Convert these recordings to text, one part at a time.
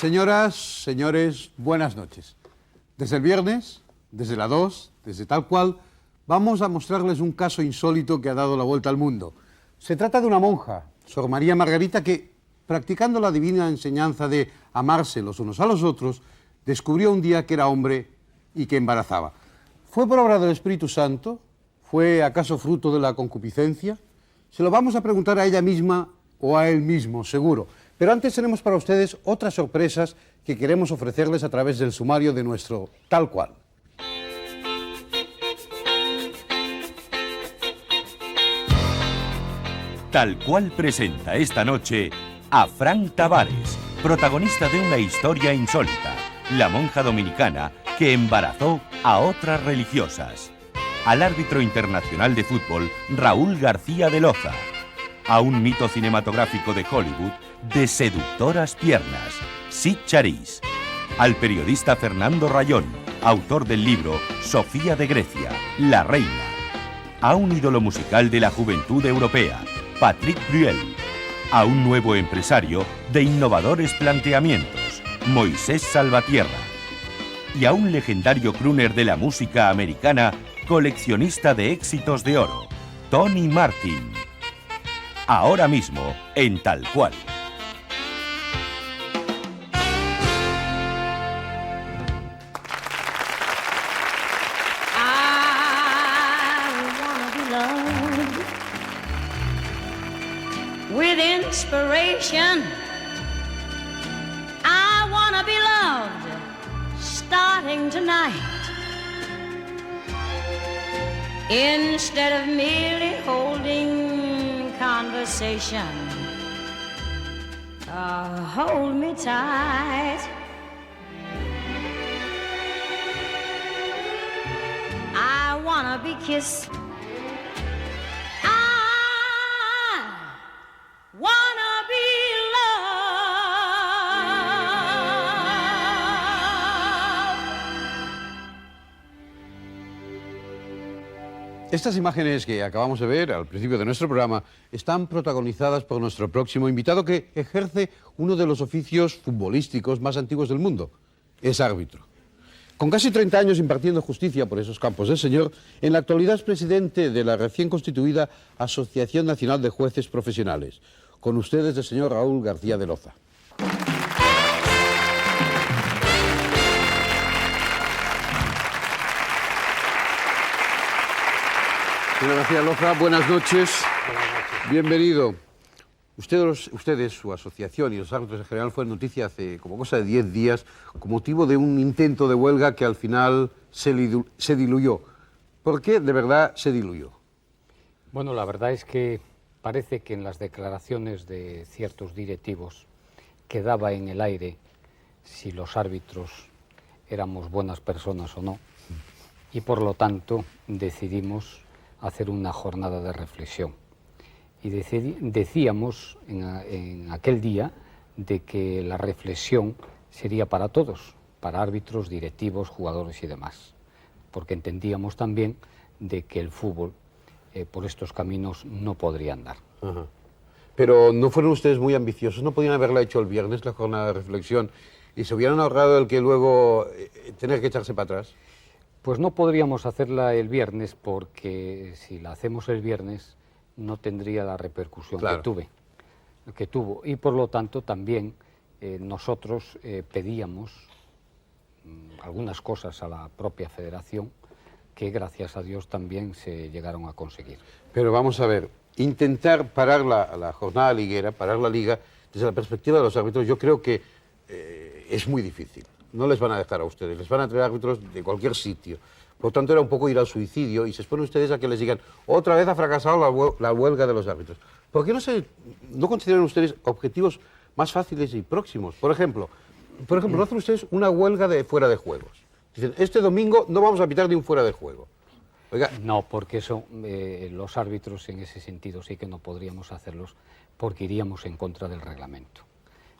Señoras, señores, buenas noches. Desde el viernes, desde la 2, desde Tal Cual, vamos a mostrarles un caso insólito que ha dado la vuelta al mundo. Se trata de una monja, Sor María Margarita, que, practicando la divina enseñanza de amarse los unos a los otros, descubrió un día que era hombre y que embarazaba. ¿Fue por obra del Espíritu Santo? ¿Fue acaso fruto de la concupiscencia? Se lo vamos a preguntar a ella misma o a él mismo, seguro. Pero antes tenemos para ustedes otras sorpresas que queremos ofrecerles a través del sumario de nuestro Tal Cual. Tal Cual presenta esta noche a Fran Tavares, protagonista de una historia insólita, la monja dominicana que embarazó a otras religiosas, al árbitro internacional de fútbol Raúl García de Loza, a un mito cinematográfico de Hollywood de seductoras piernas, Sid Charisse, al periodista Fernando Rayón, autor del libro Sofía de Grecia, la reina, a un ídolo musical de la juventud europea, Patrick Bruel, a un nuevo empresario de innovadores planteamientos, Moisés Salvatierra, y a un legendario crooner de la música americana, coleccionista de éxitos de oro, Tony Martin. Ahora mismo, en Tal Cual. With inspiration, I wanna be loved, starting tonight. Instead of merely holding conversation, hold me tight. I wanna be kissed. Estas imágenes que acabamos de ver al principio de nuestro programa están protagonizadas por nuestro próximo invitado, que ejerce uno de los oficios futbolísticos más antiguos del mundo. Es árbitro. Con casi 30 años impartiendo justicia por esos campos del Señor, en la actualidad es presidente de la recién constituida Asociación Nacional de Jueces Profesionales. Con ustedes el señor Raúl García de Loza. Señor García Loza, buenas noches. Bienvenido. Ustedes, su asociación y los árbitros en general, fue noticia hace como cosa de 10 días con motivo de un intento de huelga que al final se diluyó. ¿Por qué de verdad se diluyó? Bueno, la verdad es que parece que en las declaraciones de ciertos directivos quedaba en el aire si los árbitros éramos buenas personas o no, y por lo tanto decidimos hacer una jornada de reflexión. Y decíamos en aquel día de que la reflexión sería para todos, para árbitros, directivos, jugadores y demás, porque entendíamos también de que el fútbol por estos caminos no podría andar. Ajá. Pero ¿no fueron ustedes muy ambiciosos? ¿No podían haberla hecho el viernes, la jornada de reflexión, y se hubieran ahorrado el que luego tener que echarse para atrás? Pues no podríamos hacerla el viernes, porque si la hacemos el viernes no tendría la repercusión que tuvo. Y por lo tanto también nosotros pedíamos algunas cosas a la propia federación que gracias a Dios también se llegaron a conseguir. Pero vamos a ver, intentar parar la jornada liguera, parar la liga, desde la perspectiva de los árbitros, yo creo que es muy difícil. No les van a dejar a ustedes, les van a traer árbitros de cualquier sitio. Por lo tanto, era un poco ir al suicidio y se exponen ustedes a que les digan otra vez ha fracasado la huelga de los árbitros. ¿Por qué no consideran ustedes objetivos más fáciles y próximos? Por ejemplo, ¿no hacen ustedes una huelga de fuera de juegos? Dicen, este domingo no vamos a pitar ni un fuera de juego. Oiga. No, porque eso, los árbitros en ese sentido sí que no podríamos hacerlos, porque iríamos en contra del reglamento.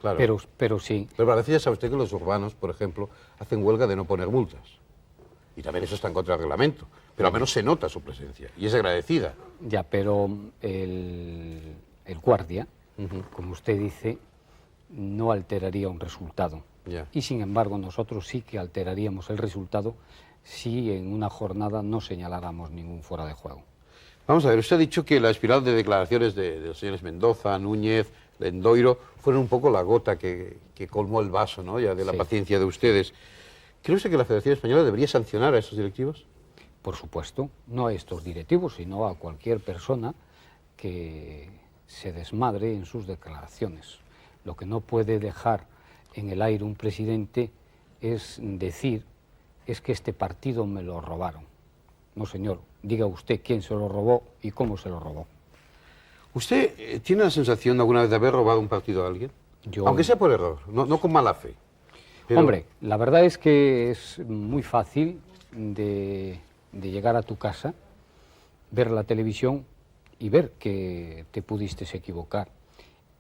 Claro. Pero sí. Pero parece, ya sabe usted, que los urbanos, por ejemplo, hacen huelga de no poner multas. Y también eso está en contra del reglamento. Pero al menos se nota su presencia y es agradecida. Ya, pero el guardia, como usted dice, no alteraría un resultado. Ya. Y sin embargo nosotros sí que alteraríamos el resultado si en una jornada no señaláramos ningún fuera de juego. Vamos a ver, usted ha dicho que la espiral de declaraciones de los señores Mendoza, Núñez, Lendoiro, fueron un poco la gota que colmó el vaso, ¿no?, ya de la Sí. paciencia de ustedes. ¿Cree usted que la Federación Española debería sancionar a esos directivos? Por supuesto, no a estos directivos, sino a cualquier persona que se desmadre en sus declaraciones. Lo que no puede dejar en el aire un presidente es decir, es que este partido me lo robaron. No, señor, diga usted quién se lo robó y cómo se lo robó. ¿Usted tiene la sensación alguna vez de haber robado un partido a alguien? Yo- Aunque sea por error, no con mala fe. Pero- Hombre, la verdad es que es muy fácil de llegar a tu casa, ver la televisión y ver que te pudiste equivocar.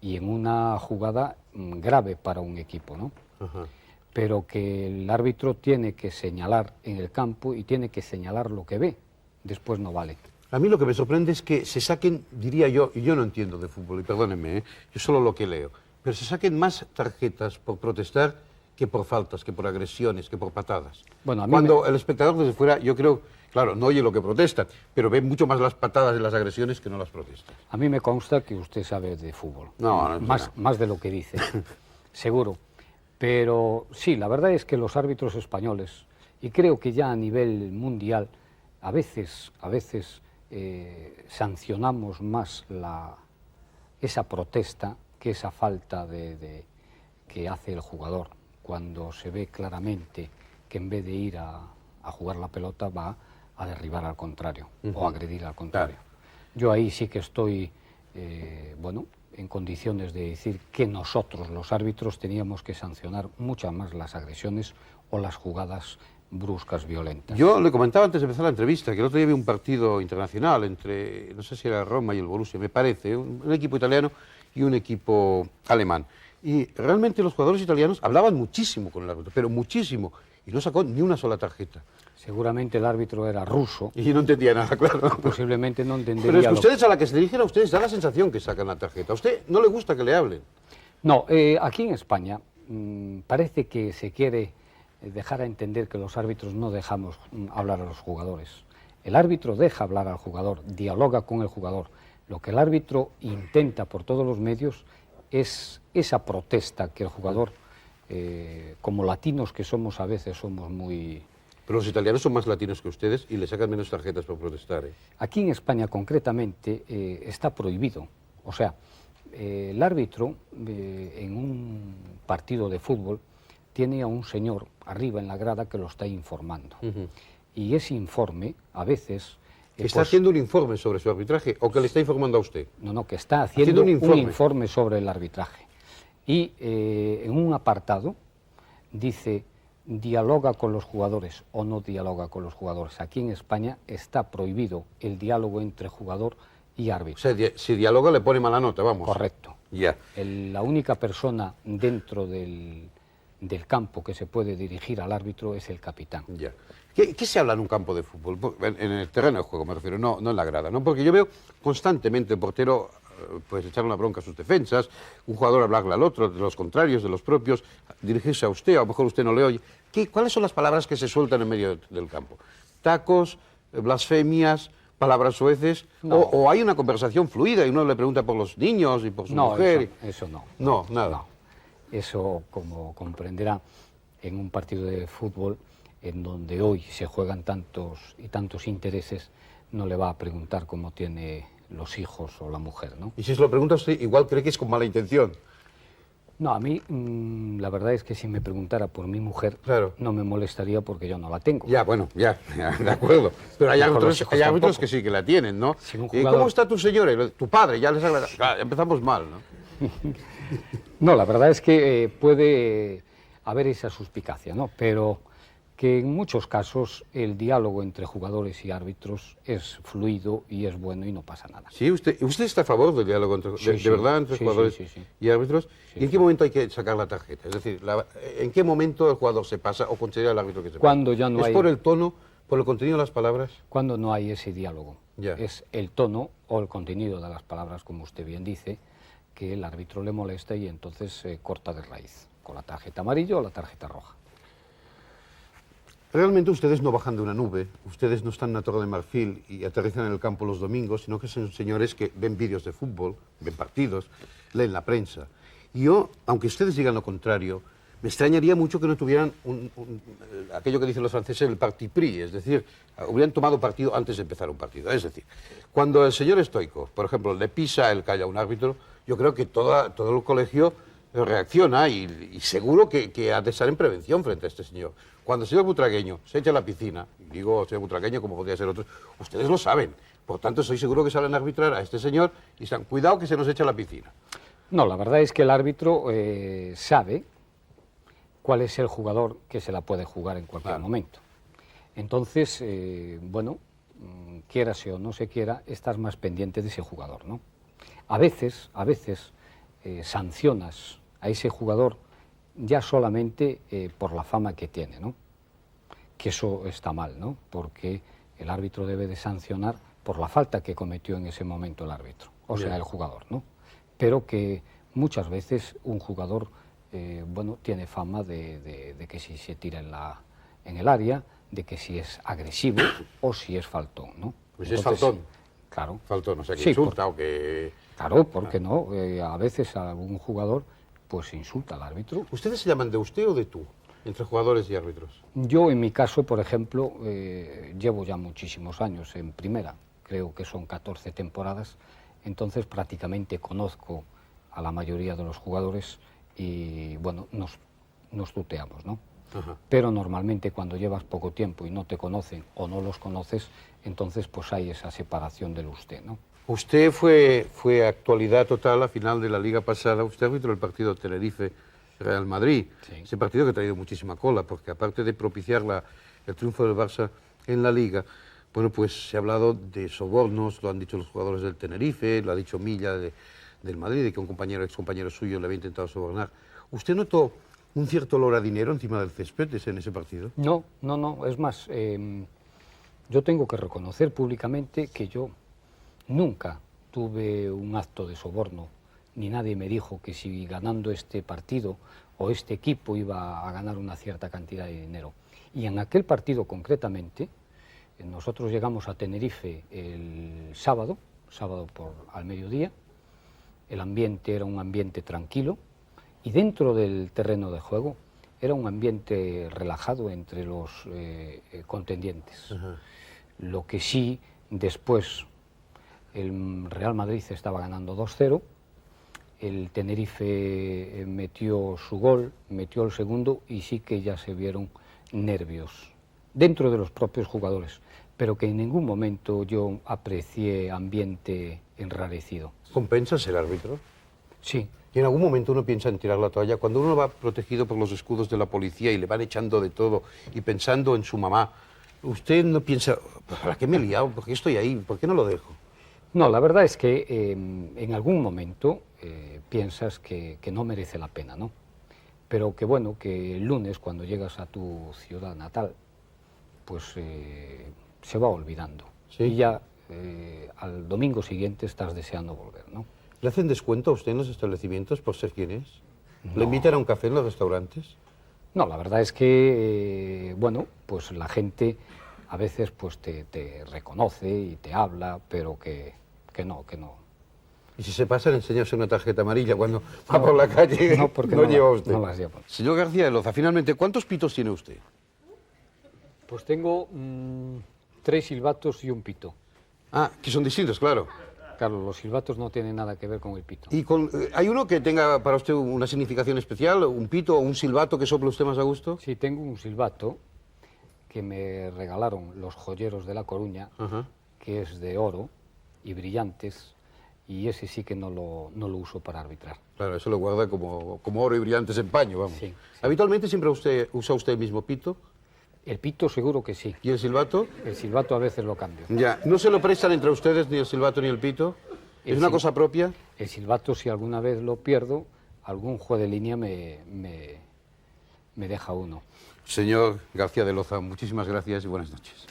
Y en una jugada grave para un equipo, ¿no? Ajá. Pero que el árbitro tiene que señalar en el campo y tiene que señalar lo que ve. Después no vale. A mí lo que me sorprende es que se saquen, diría yo, y yo no entiendo de fútbol, y perdónenme, yo solo lo que leo, pero se saquen más tarjetas por protestar que por faltas, que por agresiones, que por patadas. Bueno, a mí Cuando el espectador desde fuera, yo creo, claro, no oye lo que protestan, pero ve mucho más las patadas y las agresiones que no las protestas. A mí me consta que usted sabe de fútbol. No, Más de lo que dice, seguro. Pero sí, la verdad es que los árbitros españoles, y creo que ya a nivel mundial, a veces sancionamos más esa protesta que esa falta que hace el jugador, cuando se ve claramente que en vez de ir a jugar la pelota va a derribar al contrario o a agredir al contrario. Yo ahí sí que estoy, en condiciones de decir que nosotros, los árbitros, teníamos que sancionar muchas más las agresiones o las jugadas bruscas, violentas. Yo le comentaba antes de empezar la entrevista que el otro día vi un partido internacional entre, no sé si era Roma y el Borussia, me parece, un equipo italiano y un equipo alemán. Y realmente los jugadores italianos hablaban muchísimo con el árbitro, pero muchísimo, y no sacó ni una sola tarjeta. Seguramente el árbitro era ruso, Y no entendía nada, claro. posiblemente no entendería Pero es que lo- ustedes, a la que se dirigen a ustedes, da la sensación que sacan la tarjeta. A usted no le gusta que le hablen. No, aquí en España parece que se quiere dejar a entender que los árbitros no dejamos hablar a los jugadores. El árbitro deja hablar al jugador, dialoga con el jugador. Lo que el árbitro intenta por todos los medios es esa protesta que el jugador, como latinos que somos a veces, somos muy... Pero los italianos son más latinos que ustedes y le sacan menos tarjetas por protestar, ¿eh? Aquí en España concretamente está prohibido. O sea, el árbitro en un partido de fútbol tiene a un señor arriba en la grada que lo está informando. Y ese informe a veces... ¿Que está haciendo un informe sobre su arbitraje o que le está informando a usted? No, que está haciendo un un informe. informe sobre el arbitraje. Y en un apartado dice, dialoga con los jugadores o no dialoga con los jugadores. Aquí en España está prohibido el diálogo entre jugador y O árbitro. sea, si dialoga le pone mala nota, vamos. Correcto. Ya. La única persona dentro del campo que se puede dirigir al árbitro es el capitán. Ya. ¿Qué se habla en un campo de fútbol? En el terreno de juego me refiero, no en la grada, ¿no? Porque yo veo constantemente el portero pues echar una bronca a sus defensas, un jugador hablarle al otro, de los contrarios, de los propios, dirigirse a usted, a lo mejor usted no le oye. ¿Cuáles son las palabras que se sueltan en medio del campo? ¿Tacos, blasfemias, palabras soeces? No. ¿O hay una conversación fluida y uno le pregunta por los niños y por su No, mujer? eso no. No, nada. No. Eso, como comprenderá, en un partido de fútbol en donde hoy se juegan tantos intereses, no le va a preguntar cómo tiene los hijos o la mujer, ¿no? Y si se lo pregunta usted, igual cree que es con mala intención. No, a mí la verdad es que si me preguntara por mi mujer, Claro. no me molestaría porque yo no la tengo. Ya, bueno, ya, de acuerdo. Pero hay Con árbitros, los hijos hay árbitros tampoco. que sí que la tienen, ¿no? Si un ¿Y jugador- cómo está tu señora? Tu padre, ya les agrada. Claro, empezamos mal, ¿no? No, la verdad es que puede haber esa suspicacia, ¿no? Pero que en muchos casos el diálogo entre jugadores y árbitros es fluido y es bueno y no pasa nada. Sí, usted está a favor del diálogo entre, Sí, de sí. verdad entre Sí, jugadores sí, sí, sí. y árbitros. Sí, ¿Y en qué momento hay que sacar la tarjeta? Es decir, ¿en qué momento el jugador se pasa o considera el árbitro que se Cuando pasa? ya no ¿Es hay- por el tono, por el contenido de las palabras? Cuando no hay ese diálogo, Ya. es el tono o el contenido de las palabras, como usted bien dice, que el árbitro le molesta y entonces corta de raíz, con la tarjeta amarilla o la tarjeta roja. Realmente ustedes no bajan de una nube, ustedes no están en una torre de marfil y aterrizan en el campo los domingos, sino que son señores que ven vídeos de fútbol, ven partidos, leen la prensa. Y yo, aunque ustedes digan lo contrario, me extrañaría mucho que no tuvieran aquello que dicen los franceses, el parti pris, es decir, hubieran tomado partido antes de empezar un partido. Es decir, cuando el señor Stoico, por ejemplo, le pisa el callo a un árbitro, yo creo que todo el colegio reacciona y seguro que ha de estar en prevención frente a este señor. Cuando el señor Butragueño se echa a la piscina, y digo señor Butragueño como podría ser otro, ustedes lo saben. Por tanto, estoy seguro que salen a arbitrar a este señor y están, cuidado que se nos echa a la piscina. No, la verdad es que el árbitro sabe cuál es el jugador que se la puede jugar en cualquier momento. Entonces, bueno, quiérase o no se quiera, estás más pendiente de ese jugador, ¿no? A veces sancionas a ese jugador ya solamente por la fama que tiene, ¿no? Que eso está mal, ¿no? Porque el árbitro debe de sancionar por la falta que cometió en ese momento el árbitro, o sea, el jugador, ¿no? Pero que muchas veces un jugador, bueno, tiene fama de que si se tira en el área, de que si es agresivo o si es faltón, ¿no? Pues entonces, es faltón. Claro. Faltón, o sea, que sí, insulta o que... Claro, ¿por qué no? A veces algún jugador pues insulta al árbitro. ¿Ustedes se llaman de usted o de tú, entre jugadores y árbitros? Yo, en mi caso, por ejemplo, llevo ya muchísimos años en primera, creo que son 14 temporadas, entonces prácticamente conozco a la mayoría de los jugadores y, bueno, nos tuteamos, ¿no? Ajá. Pero normalmente cuando llevas poco tiempo y no te conocen o no los conoces, entonces pues hay esa separación del usted, ¿no? Usted fue actualidad total a final de la liga pasada, usted arbitró el partido Tenerife-Real Madrid, sí. Ese partido que ha traído muchísima cola, porque aparte de propiciar el triunfo del Barça en la liga, bueno, pues se ha hablado de sobornos, lo han dicho los jugadores del Tenerife, lo ha dicho Milla del Madrid, de que un excompañero suyo le había intentado sobornar. ¿Usted notó un cierto olor a dinero encima del césped en ese partido? No, es más, yo tengo que reconocer públicamente que yo nunca tuve un acto de soborno, ni nadie me dijo que si ganando este partido o este equipo iba a ganar una cierta cantidad de dinero. Y en aquel partido concretamente, nosotros llegamos a Tenerife el sábado al mediodía, el ambiente era un ambiente tranquilo y dentro del terreno de juego era un ambiente relajado entre los contendientes. Ajá. Lo que sí, después el Real Madrid estaba ganando 2-0, el Tenerife metió su gol, metió el segundo y sí que ya se vieron nervios dentro de los propios jugadores, pero que en ningún momento yo aprecié ambiente enrarecido. ¿Compensa ser árbitro? Sí. ¿Y en algún momento uno piensa en tirar la toalla? Cuando uno va protegido por los escudos de la policía y le van echando de todo y pensando en su mamá, ¿usted no piensa, ¿para qué me he liado? ¿Por qué estoy ahí? ¿Por qué no lo dejo? No, la verdad es que en algún momento piensas que no merece la pena, ¿no? Pero que bueno, que el lunes cuando llegas a tu ciudad natal, pues se va olvidando. ¿Sí? Y ya al domingo siguiente estás deseando volver, ¿no? ¿Le hacen descuento a usted en los establecimientos por ser quien es? No. ¿Le invitan a un café en los restaurantes? No, la verdad es que, bueno, pues la gente a veces pues te reconoce y te habla, pero que no. ¿Y si se pasa, le enseñas una tarjeta amarilla cuando va por la calle? No, porque no lleva usted. No las llevo. Señor García de Loza, finalmente, ¿cuántos pitos tiene usted? Pues tengo 3 silbatos y un pito. Ah, que son distintos, claro. Claro, los silbatos no tienen nada que ver con el pito. ¿Y hay uno que tenga para usted una significación especial? ¿Un pito o un silbato que sople usted más a gusto? Sí, tengo un silbato que me regalaron los joyeros de La Coruña, ajá, que es de oro y brillantes, y ese sí que no lo uso para arbitrar. Claro, eso lo guarda como oro y brillantes en paño, vamos. Sí, sí. ¿Habitualmente siempre usa usted el mismo pito? El pito seguro que sí. ¿Y el silbato? El silbato a veces lo cambio. Ya, ¿no se lo prestan entre ustedes ni el silbato ni el pito? ¿Es una cosa propia? El silbato, si alguna vez lo pierdo, algún juez de línea me deja uno. Señor García de Loza, muchísimas gracias y buenas noches.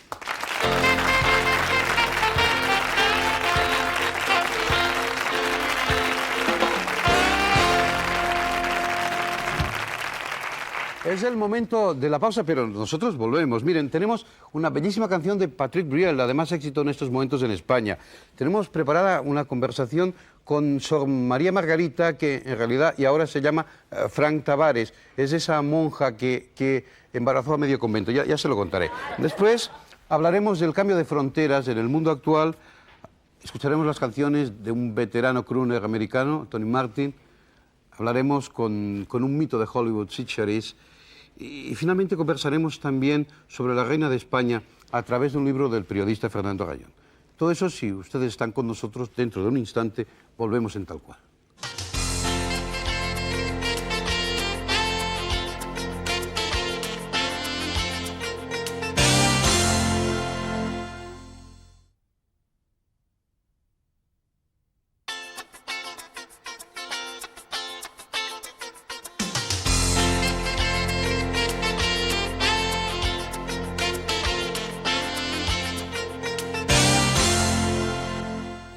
Es el momento de la pausa, pero nosotros volvemos. Miren, tenemos una bellísima canción de Patrick Briel, además éxito en estos momentos en España. Tenemos preparada una conversación con Sor María Margarita, que en realidad y ahora se llama Frank Tavares. Es esa monja que embarazó a medio convento, ya se lo contaré. Después hablaremos del cambio de fronteras en el mundo actual. Escucharemos las canciones de un veterano crooner americano, Tony Martin. Hablaremos con un mito de Hollywood, Sid Charisse. Y finalmente conversaremos también sobre la reina de España a través de un libro del periodista Fernando Rayón. Todo eso, si ustedes están con nosotros, dentro de un instante volvemos en Tal Cual.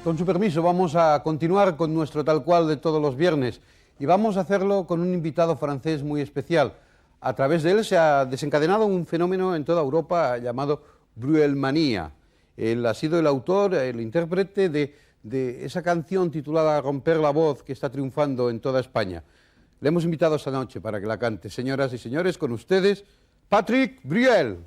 Con su permiso, vamos a continuar con nuestro Tal Cual de todos los viernes y vamos a hacerlo con un invitado francés muy especial. A través de él se ha desencadenado un fenómeno en toda Europa llamado Bruelmanía. Él ha sido el autor, el intérprete de esa canción titulada Romper la Voz, que está triunfando en toda España. Le hemos invitado esta noche para que la cante. Señoras y señores, con ustedes, Patrick Briel.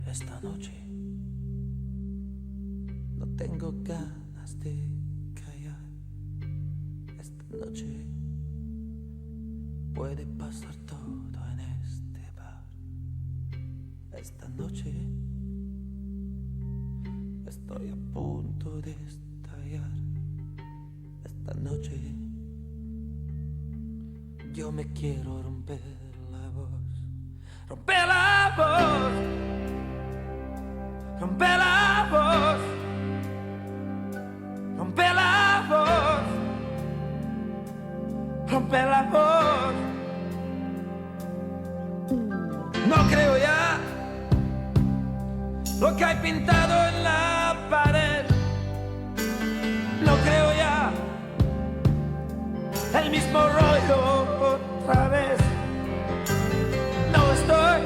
Esta noche no tengo ganas de callar. Esta noche puede pasar todo en este bar. Esta noche estoy a punto de estallar. Esta noche yo me quiero romper la voz. Romper la voz. Rompe la voz, rompe la voz, rompe la voz. No creo ya lo que hay pintado en la pared. No creo ya el mismo rollo otra vez. No estoy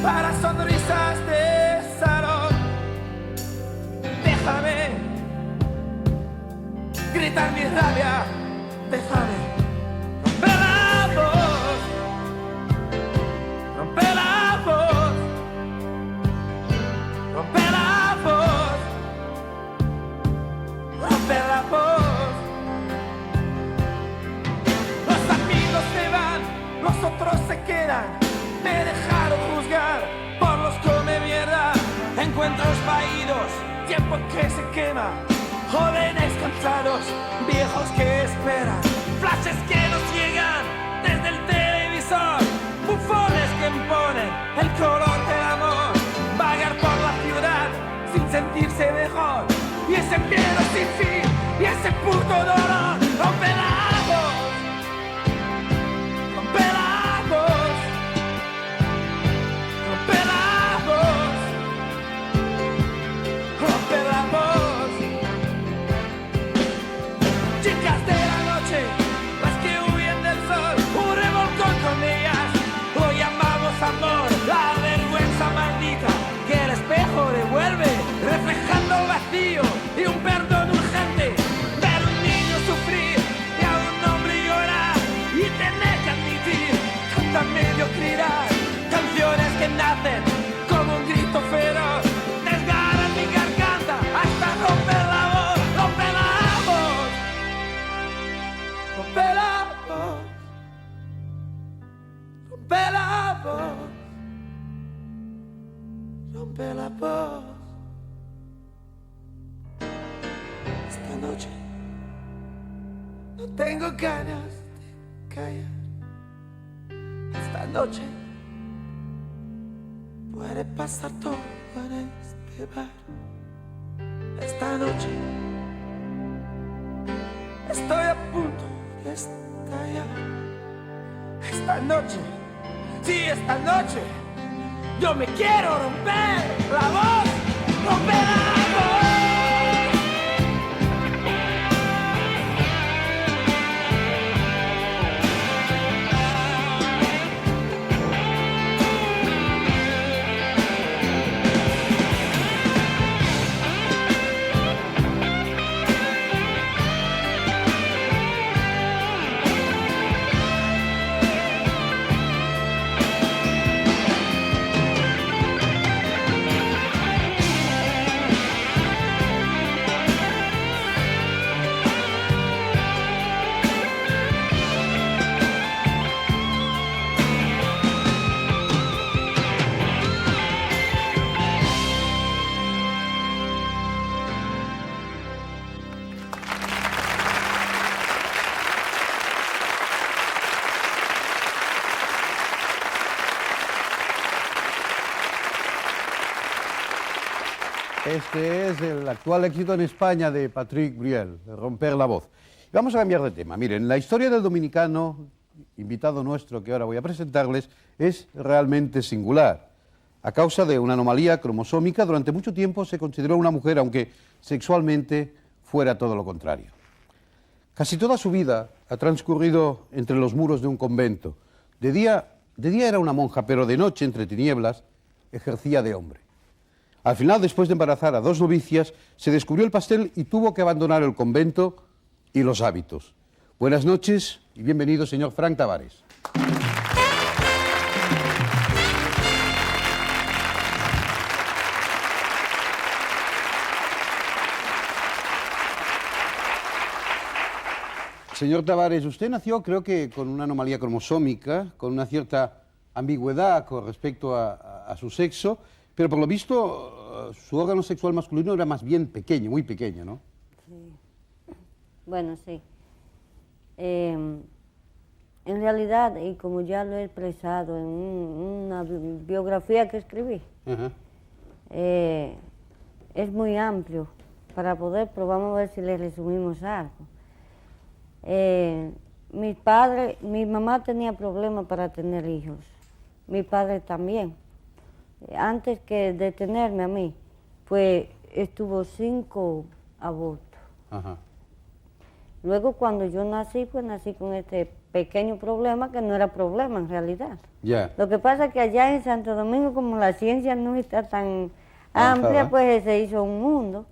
para sonrisas de salón. Déjame gritar mi rabia. Déjame romper la voz, romper la voz, romper la voz, romper la voz. Los amigos se van, los otros se quedan. Me dejaron juzgar por los come mierda. Encuentros vaídos, tiempo que se quema. Jóvenes cansados, viejos que esperan. Flashes que nos llegan desde el televisor. Bufones que imponen el color del amor. Vagar por la ciudad sin sentirse mejor. Y ese miedo sin fin, y ese puto dolor. Rompe la voz, rompe la voz, rompe la voz, rompe la voz. Chicas de la noche, las que huyen del sol, un revolcón con ellas, lo llamamos amor. La vergüenza maldita que el espejo devuelve, reflejando el vacío y un perdón urgente. Ver un niño sufrir y a un hombre llorar y tener que admitir tanta mediocridad. Canciones que nacen como un grito feroz, desgarran mi garganta hasta romper la voz. Rompe la voz, rompe la voz, rompe la voz, rompe la voz. Esta noche no tengo ganas de callar. Esta noche puede pasar todo en este bar. Esta noche estoy a punto de estallar. esta noche, sí, esta noche, yo me quiero romper la voz, romper la voz. Este es el actual éxito en España de Patrick Bruel, Romper la voz. Y vamos a cambiar de tema. Miren, la historia del dominicano, invitado nuestro que ahora voy a presentarles, es realmente singular. A causa de una anomalía cromosómica, durante mucho tiempo se consideró una mujer, aunque sexualmente fuera todo lo contrario. Casi toda su vida ha transcurrido entre los muros de un convento. De día era una monja, pero de noche, entre tinieblas, ejercía de hombre. Al final, después de embarazar a 2 novicias, se descubrió el pastel y tuvo que abandonar el convento y los hábitos. Buenas noches y bienvenido, señor Frank Tavares. Señor Tavares, usted nació, creo que con una anomalía cromosómica, con una cierta ambigüedad con respecto a su sexo, pero por lo visto su órgano sexual masculino era más bien pequeño, muy pequeño, ¿no? Sí. Bueno, sí. En realidad, y como ya lo he expresado en una biografía que escribí, Ajá. es muy amplio para poder, pero vamos a ver si le resumimos algo. Mi mamá tenía problemas para tener hijos, mi padre también. Antes que de tenerme a mí, pues estuvo 5 abortos. Ajá. Luego cuando yo nací, pues nací con este pequeño problema que no era problema en realidad. Ya. Lo que pasa es que allá en Santo Domingo, como la ciencia no está tan Avanzada. amplia, pues se hizo un mundo.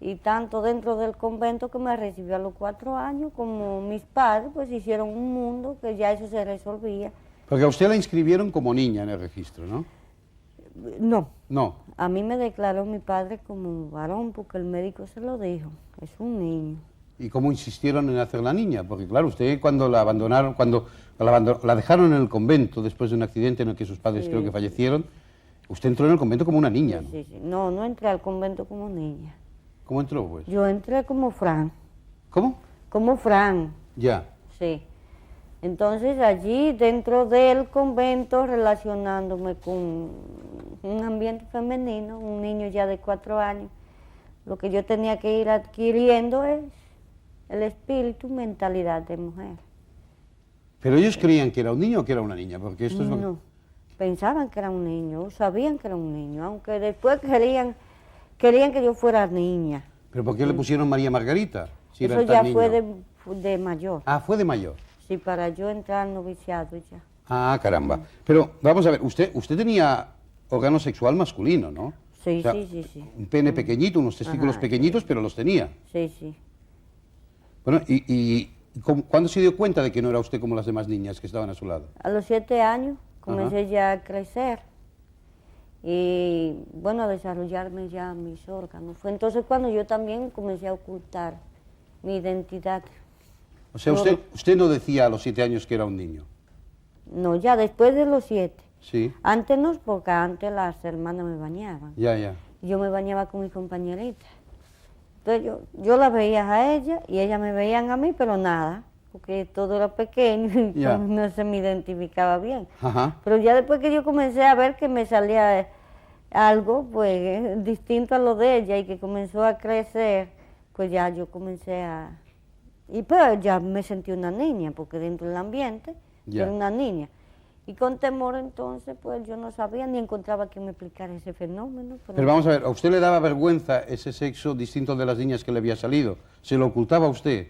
Y tanto dentro del convento que me recibió a los 4 años, como mis padres, pues hicieron un mundo que ya eso se resolvía. Porque a usted la inscribieron como niña en el registro, ¿no? No, No. a mí me declaró mi padre como varón porque el médico se lo dijo, es un niño. ¿Y cómo insistieron en hacer la niña? Porque claro, usted cuando la abandonaron, la dejaron en el convento después de un accidente en el que sus padres Sí. creo que fallecieron, usted entró en el convento como una niña, ¿no? Sí, sí. No, no entré al convento como niña. ¿Cómo entró, pues? Yo entré como Fran, ¿Cómo? como Fran, Ya. sí. Entonces allí dentro del convento relacionándome con un ambiente femenino, un niño ya de 4 años, lo que yo tenía que ir adquiriendo es el espíritu, mentalidad de mujer. Pero ellos creían que era un niño o que era una niña, porque esto es lo que... No, pensaban que era un niño, sabían que era un niño, aunque después querían que yo fuera niña. ¿Pero por qué le pusieron María Margarita? Si era Eso tan ya niño? fue de mayor, Ah, fue de mayor. sí, para yo entrar al noviciado ya. Ah, caramba. Pero vamos a ver, usted tenía órgano sexual masculino, ¿no? Sí, O sea, sí. Un pene pequeñito, unos testículos Ajá, pequeñitos, pero los tenía. Sí, sí. Bueno, ¿cuándo se dio cuenta de que no era usted como las demás niñas que estaban a su lado? A los 7 años comencé Ajá. ya a crecer y, bueno, a desarrollarme ya mis órganos. Fue entonces cuando yo también comencé a ocultar mi identidad. O sea, usted no decía a los 7 años que era un niño. No, ya después de los 7. Sí, Antes no, porque antes las hermanas me bañaban. ya. Yo me bañaba con mis compañeritas. Entonces yo la veía a ella y ellas me veían a mí, pero nada, porque todo era pequeño y Ya. no se me identificaba bien. Ajá. Pero ya después que yo comencé a ver que me salía algo pues distinto a lo de ella y que comenzó a crecer, pues ya yo comencé a... Y pues ya me sentí una niña, porque dentro del ambiente que Ya. era una niña. Y con temor entonces, pues yo no sabía ni encontraba quien me explicara ese fenómeno. Pero vamos a ver, ¿a usted le daba vergüenza ese sexo distinto de las niñas que le había salido? ¿Se lo ocultaba a usted?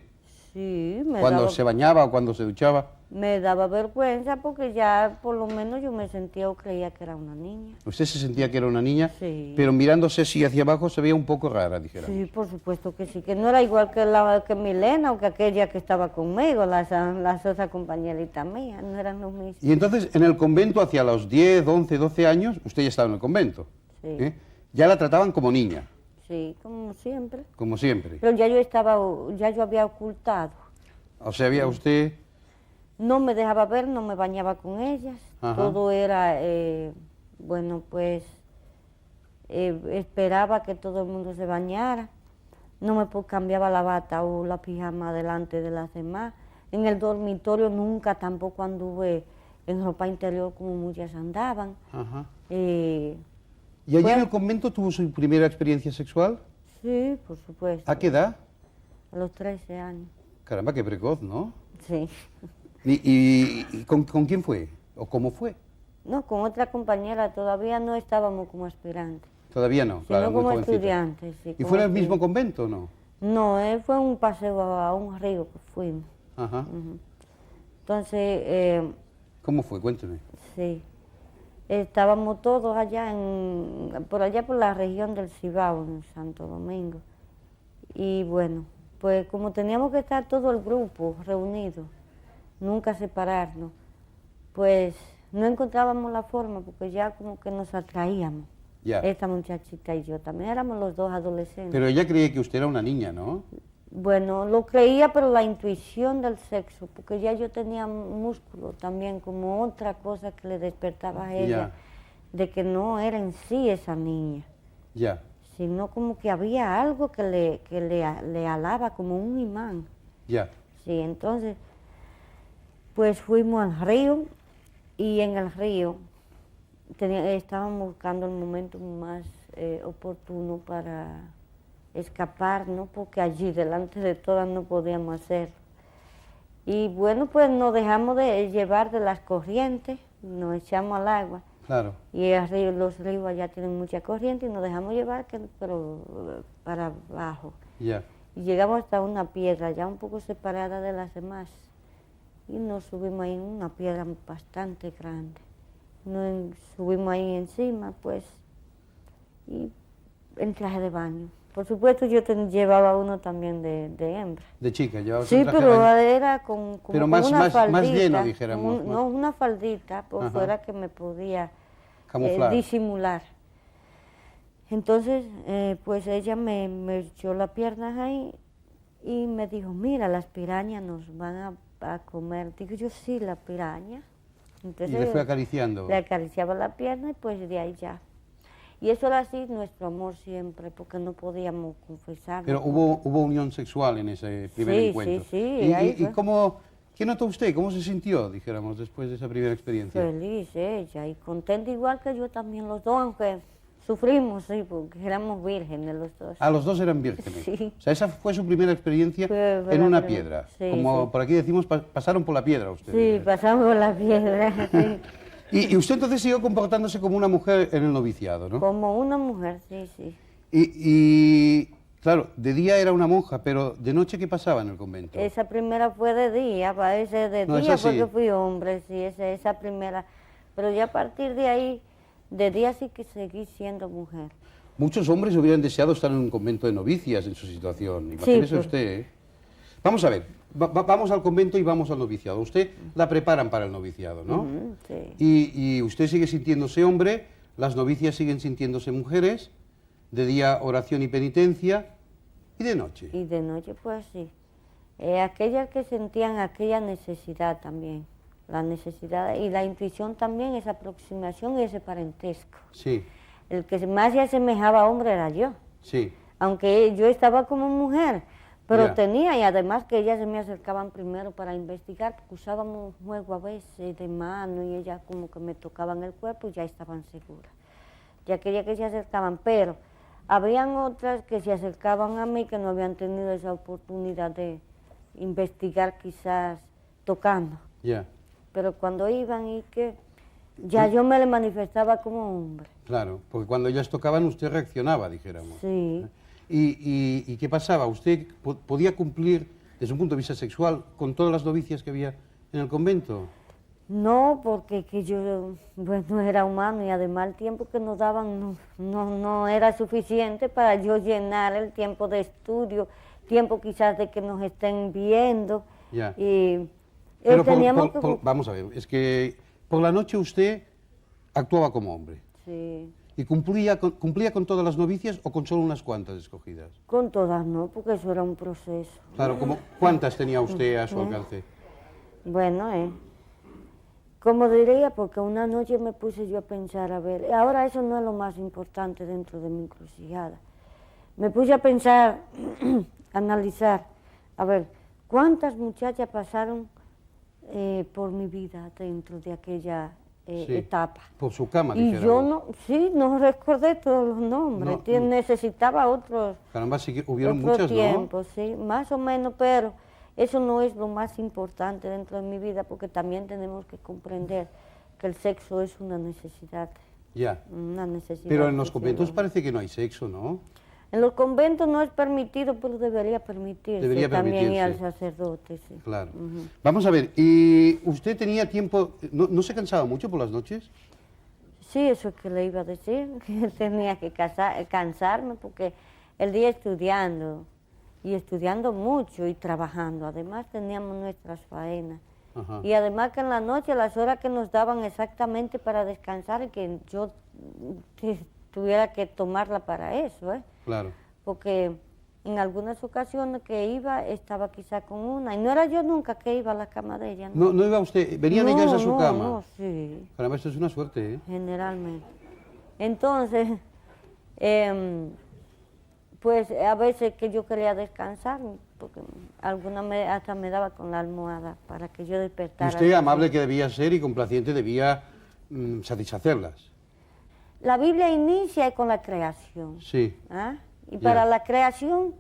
Sí, Cuando se bañaba o cuando se duchaba. me daba vergüenza porque ya por lo menos yo me sentía o creía que era una niña. Usted se sentía que era una niña, Sí. pero mirándose así hacia abajo se veía un poco rara, dijera. Sí, por supuesto que sí, que no era igual que Milena o que aquella que estaba conmigo, las otras compañeritas mías, no eran los mismos. Y entonces, en el convento, hacia los 10, 11, 12 años, usted ya estaba en el convento. Sí. ¿Eh? Ya la trataban como niña, Sí, como siempre. como siempre. Pero ya yo había ocultado. O sea, había usted... No me dejaba ver, no me bañaba con ellas. Ajá. Todo era, bueno, pues esperaba que todo el mundo se bañara. No me cambiaba la bata o la pijama delante de las demás. En el dormitorio nunca tampoco anduve en ropa interior como muchas andaban. Ajá. Eh, ¿Y allí en Bueno. el convento tuvo su primera experiencia sexual? sí, por supuesto. ¿A qué edad? A los 13 años. Caramba, qué precoz, ¿no? Sí. ¿Y con quién fue? ¿O cómo fue? No, con otra compañera todavía no estábamos como aspirantes. Todavía no, Sino claro, muy como jovencita. estudiantes. Sí, ¿Y como fue en el mismo estudiantes. convento o no? No, fue un paseo a un río que fuimos. Ajá. Entonces, ¿Cómo fue? Cuénteme. sí, estábamos todos allá por allá por la región del Cibao, en Santo Domingo. Y bueno, pues como teníamos que estar todo el grupo reunido, nunca separarnos, pues no encontrábamos la forma porque ya como que nos atraíamos. Ya. Esta muchachita y yo también éramos los dos adolescentes. Pero ella creía que usted era una niña, ¿no? Bueno, lo creía, pero la intuición del sexo, porque ya yo tenía músculo también, como otra cosa que le despertaba a ella, de que no era en sí esa niña, Ya. sino como que había algo que le alaba, como un imán. Ya. Sí, entonces, pues fuimos al río, y en el río estábamos buscando el momento más oportuno para escapar, ¿no? Porque allí delante de todas no podíamos hacerlo. Y bueno, pues nos dejamos de llevar de las corrientes, nos echamos al agua. Claro. Y los ríos allá tienen mucha corriente y nos dejamos llevar, pero para abajo. Ya. Y llegamos hasta una piedra, ya un poco separada de las demás. Y nos subimos ahí en una piedra bastante grande. Nos subimos ahí encima, pues, y en traje de baño. Por supuesto, yo llevaba uno también de hembra. De chica, llevaba Sí, un traje de pero baño. era como Pero con más- una más faldita. lleno, dijéramos, más. No, una faldita por Ajá. fuera que me podía Camuflar. disimular. Entonces, pues ella me echó las piernas ahí y me dijo, mira, las pirañas nos van a comer. Digo yo, sí, la piraña. Y Entonces, le fue acariciando. le acariciaba la pierna y pues de ahí ya. Y eso era así nuestro amor siempre, porque no podíamos confesar. Pero hubo unión sexual en ese primer Sí, encuentro. sí, sí, ¿Y, ahí y fue. qué notó usted? ¿Cómo se sintió, dijéramos, después de esa primera experiencia? Feliz ella y contenta igual que yo también los dos, aunque sufrimos, sí, porque éramos vírgenes los dos. Ah, los dos eran vírgenes. Sí. O sea, esa fue su primera experiencia Fue en la una primera, piedra. sí, Como sí. por aquí decimos, pasaron por la piedra Sí, ustedes. pasamos por la piedra, sí. Y usted entonces siguió comportándose como una mujer en el noviciado, ¿no? Como una mujer, sí, sí. Y, claro, de día era una monja, pero de noche, ¿qué pasaba en el convento? Esa primera fue de día, parece de No, día esa sí. porque fui hombre, sí, esa primera. Pero ya a partir de ahí, de día sí que seguí siendo mujer. Muchos hombres hubieran deseado estar en un convento de novicias en su situación. Imagínese pues. usted, ¿eh? Vamos a ver, vamos al convento y vamos al noviciado. Usted la preparan para el noviciado, ¿no? Sí. Y usted sigue sintiéndose hombre, las novicias siguen sintiéndose mujeres, de día oración y penitencia, y de noche. Y de noche, pues sí. Aquellas que sentían aquella necesidad también, la necesidad y la intuición también, esa aproximación y ese parentesco. Sí, El que más se asemejaba a hombre era yo, sí, aunque yo estaba como mujer, pero Ya. tenía, y además que ellas se me acercaban primero para investigar, porque usábamos juego a veces de mano y ellas como que me tocaban el cuerpo y ya estaban seguras. Y aquellas que se acercaban, pero habían otras que se acercaban a mí que no habían tenido esa oportunidad de investigar quizás tocando. ya. pero cuando iban y que ya yo me le manifestaba como hombre. Claro, porque cuando ellas tocaban usted reaccionaba, dijéramos. Sí. ¿Y qué pasaba? ¿Usted podía cumplir, desde un punto de vista sexual, con todas las novicias que había en el convento? No, porque que yo no era humano y además el tiempo que nos daban no era suficiente para yo llenar el tiempo de estudio, tiempo quizás de que nos estén viendo. Ya. Y Pero teníamos vamos a ver, es que por la noche usted actuaba como hombre. Sí, ¿Y cumplía con todas las novicias o con solo unas cuantas escogidas? con todas no, porque eso era un proceso. Claro, ¿cuántas tenía usted a su alcance? Bueno, como diría, porque una noche me puse yo a pensar, a ver, ahora eso no es lo más importante dentro de mi encrucijada. Me puse a pensar, analizar, a ver, ¿cuántas muchachas pasaron por mi vida dentro de aquella Sí, etapa? por su cama, Y dijéramos. no recordé todos los nombres, necesitaba otros, Caramba, sí que hubieron otro muchas, tiempo, sí, más o menos, pero eso no es lo más importante dentro de mi vida, porque también tenemos que comprender que el sexo es una necesidad. Ya. Una necesidad. Pero en los conventos fisiológica. parece que no hay sexo, ¿no? En los conventos no es permitido, pero debería permitirse Debería también y al permitirse. sacerdote, sí. Claro. Vamos a ver, ¿y usted tenía tiempo, no se cansaba mucho por las noches? Sí, eso es que le iba a decir, que tenía que cansarme, porque el día estudiando, y estudiando mucho y trabajando, además teníamos nuestras faenas. Ajá. Y además que en la noche, las horas que nos daban exactamente para descansar, y que yo tuviera que tomarla para eso, Claro. porque en algunas ocasiones que iba, estaba quizá con una, y no era yo nunca que iba a la cama de ella, No, no iba usted, venían ellas a su no, cama. No, sí, Caramba, esto es una suerte, ¿eh? generalmente. Entonces, pues a veces que yo quería descansar, porque hasta me daba con la almohada para que yo Y despertara. usted, amable que debía ser y complaciente, debía satisfacerlas. La Biblia inicia con la creación. Sí. ¿Ah? Y Ya. para la creación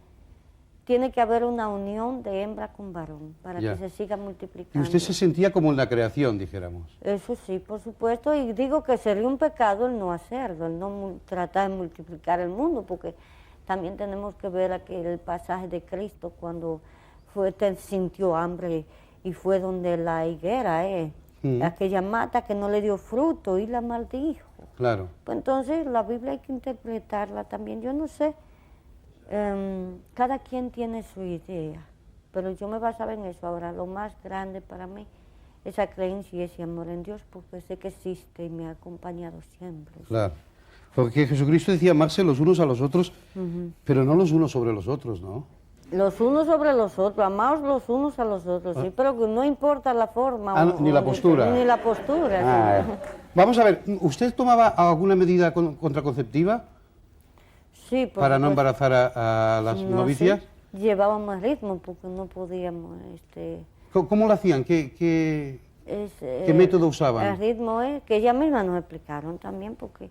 tiene que haber una unión de hembra con varón para Ya. que se siga Y multiplicando. usted se sentía como en la creación, dijéramos. Eso sí, por supuesto, y digo que sería un pecado el no hacerlo, el no tratar de multiplicar el mundo, porque también tenemos que ver el pasaje de Cristo cuando sintió hambre y fue donde la higuera, aquella mata que no le dio fruto y la maldijo. Claro. Pues entonces la Biblia hay que interpretarla también. Yo no sé, cada quien tiene su idea, pero yo me basaba en eso. Ahora, lo más grande para mí, esa creencia y ese amor en Dios, porque sé que existe y me ha acompañado siempre. Claro. Porque Jesucristo decía amarse los unos a los otros, pero no los unos sobre los otros, ¿no? Los unos sobre los otros, amaos los unos a los otros, sí, pero que no importa la forma. Ni la postura. Ni la postura, sí. Vamos a ver, ¿usted tomaba alguna medida contraconceptiva Sí, por para no supuesto. embarazar a las No novicias? sé, llevábamos ritmo porque no podíamos. ¿Cómo lo hacían? ¿Qué método usaban? El ritmo es que ellas mismas nos explicaron también, porque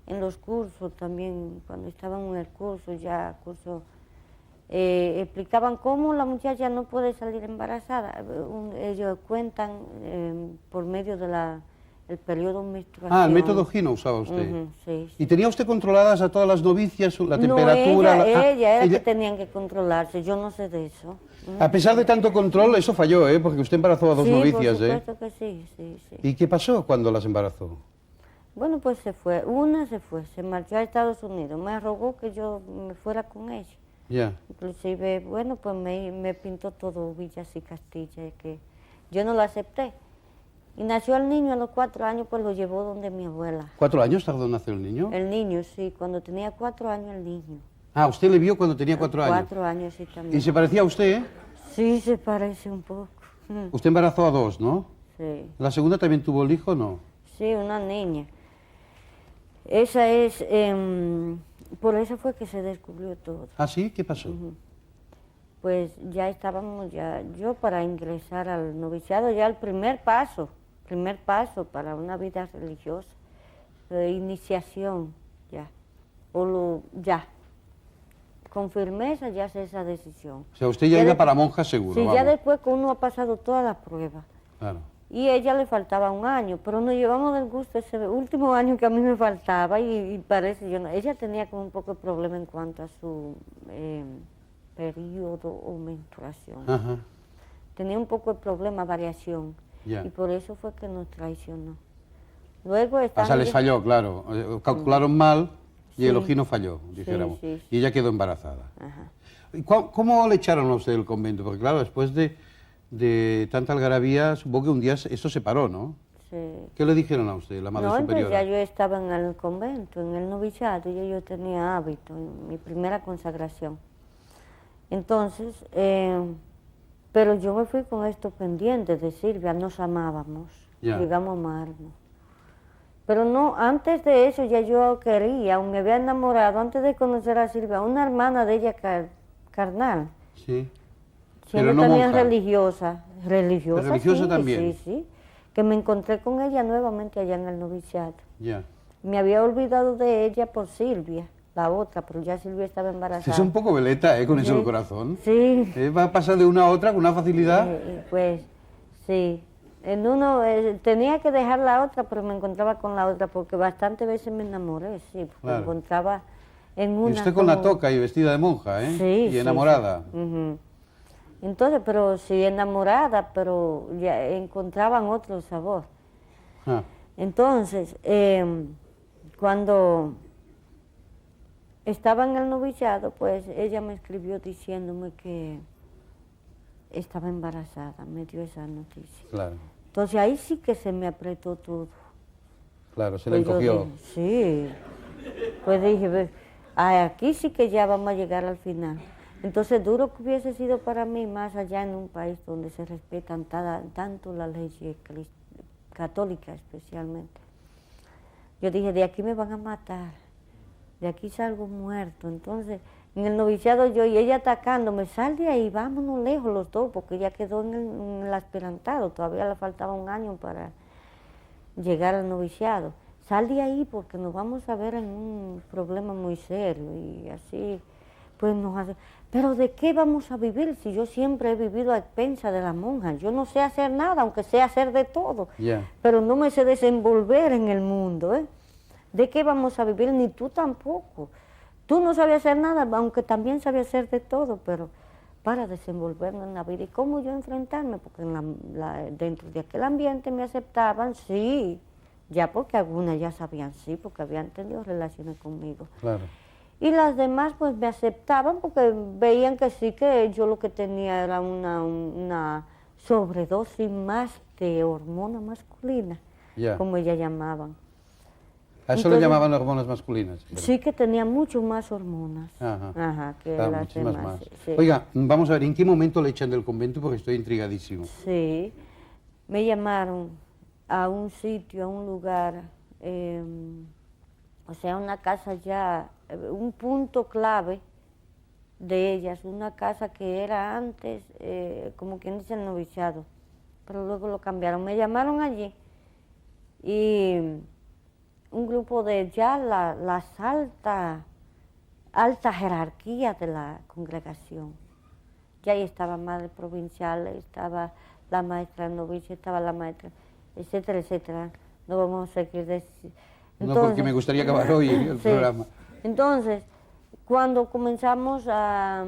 en los cursos también, cuando estábamos en el curso, explicaban cómo la muchacha no puede salir embarazada. Ellos cuentan por medio del periodo menstruación. Ah, el método Gino usaba usted. Ujú, sí, sí. ¿Y tenía usted controladas a todas las novicias, la temperatura? No, ella era ella- que tenían que controlarse, yo no sé de eso. A pesar de tanto control, eso falló, ¿eh? Porque usted embarazó a dos Sí, novicias, por ¿eh? supuesto que sí, sí, sí. ¿Y qué pasó cuando las embarazó? Bueno, pues se fue, una se fue, se marchó a Estados Unidos, me rogó que yo me fuera con ella. Ya. Inclusive, bueno, pues me pintó todo villas y castillas, que yo no lo acepté. Y nació el niño a los 4 años, pues lo llevó donde mi abuela. ¿4 años tardó en nacer el niño? El niño, sí, cuando tenía 4 años el niño. Ah, usted le vio cuando tenía 4 años. 4 años, sí, también. ¿Y se parecía a usted, eh? Sí, se parece un poco. Usted embarazó a 2, ¿no? Sí, ¿La segunda también tuvo el hijo o no? sí, una niña. Esa es, por eso fue que se descubrió todo. ¿Ah, sí? ¿Qué pasó? Pues ya estábamos, yo para ingresar al noviciado, ya el primer paso para una vida religiosa, iniciación, con firmeza ya hace esa decisión. O sea, usted ya iba para monja seguro, Sí, vamos. ya después que uno ha pasado todas las pruebas, Claro. y ella le faltaba un año, pero nos llevamos del gusto ese último año que a mí me faltaba y parece, ella tenía como un poco de problema en cuanto a su periodo o menstruación. Ajá. Tenía un poco de problema, variación, Ya. y por eso fue que nos traicionó. Luego O estando sea, les ya- falló, claro. Calcularon mal y el Sí. ojino falló, dijéramos. sí, sí. Y ella quedó embarazada. Ajá. ¿Y cómo le echaron a usted del convento? Porque claro, después de tanta algarabía, supongo que un día esto se paró, ¿no? Sí. ¿Qué le dijeron a usted, la madre No, entonces superiora? ya yo estaba en el convento, en el noviciado, y ya yo tenía hábito, en mi primera consagración. Entonces, pero yo me fui con esto pendiente de Silvia, nos amábamos, Ya. llegamos a amarnos. Pero no, antes de eso ya yo quería, o me había enamorado, antes de conocer a Silvia, una hermana de ella carnal, Sí. siendo Pero no también monja. religiosa. Religiosa, Religiosa sí, también. sí, sí. Que me encontré con ella nuevamente allá en el noviciado. Ya. Me había olvidado de ella por Silvia, la otra, pero ya Silvia estaba embarazada. Es un poco veleta, con eso del corazón. Sí, Va a pasar de una a otra con una facilidad. pues sí. En uno tenía que dejar la otra, pero me encontraba con la otra, porque bastantes veces me enamoré, sí, porque Claro. me encontraba en Y una... usted con la como- toca y vestida de monja, ¿eh? Sí, Y sí, enamorada. sí. Ujú. Entonces, pero sí enamorada, pero ya encontraban otro sabor. Ah, Entonces, cuando estaba en el noviciado, pues ella me escribió diciéndome que estaba embarazada, me dio esa noticia. claro, Entonces ahí sí que se me apretó todo. claro, se le Pues yo encogió. dije, sí, pues dije, "Ve, aquí sí que ya vamos a llegar al final". Entonces duro que hubiese sido para mí, más allá en un país donde se respetan tanto las leyes católicas especialmente. Yo dije, de aquí me van a matar, de aquí salgo muerto. Entonces, en el noviciado yo y ella atacándome, sal de ahí, vámonos lejos los dos, porque ella quedó en el aspirantado, todavía le faltaba un año para llegar al noviciado. Sal de ahí porque nos vamos a ver en un problema muy serio y así, pues nos hace... Pero ¿de qué vamos a vivir si yo siempre he vivido a expensas de la monja? Yo no sé hacer nada, aunque sé hacer de todo, Ya. pero no me sé desenvolver en el mundo, ¿eh? ¿De qué vamos a vivir? Ni tú tampoco. Tú no sabes hacer nada, aunque también sabes hacer de todo, pero para desenvolvernos en la vida. ¿Y cómo yo enfrentarme? Porque dentro de aquel ambiente me aceptaban, sí, ya porque algunas ya sabían sí, porque habían tenido relaciones conmigo. Claro. Y las demás pues me aceptaban porque veían que sí, que yo lo que tenía era una sobredosis más de hormona masculina, Ya. como ellas llamaban. A eso Entonces- le llamaban hormonas masculinas. ¿verdad? Sí que tenía mucho más hormonas. Ajá. Que Claro, las muchísimas demás. más. Sí. Oiga, vamos a ver, ¿en qué momento le echan del convento? Porque estoy intrigadísimo. Sí, me llamaron a un sitio, a un lugar, o sea, una casa ya, un punto clave de ellas, una casa que era antes, como quien dice, el noviciado, pero luego lo cambiaron. Me llamaron allí y un grupo de ya las alta jerarquía de la congregación. Ya ahí estaba madre provincial, estaba la maestra novicia, estaba la maestra, etcétera, etcétera. No vamos a seguir No, porque me gustaría acabar hoy el sí. programa. Entonces, cuando comenzamos a...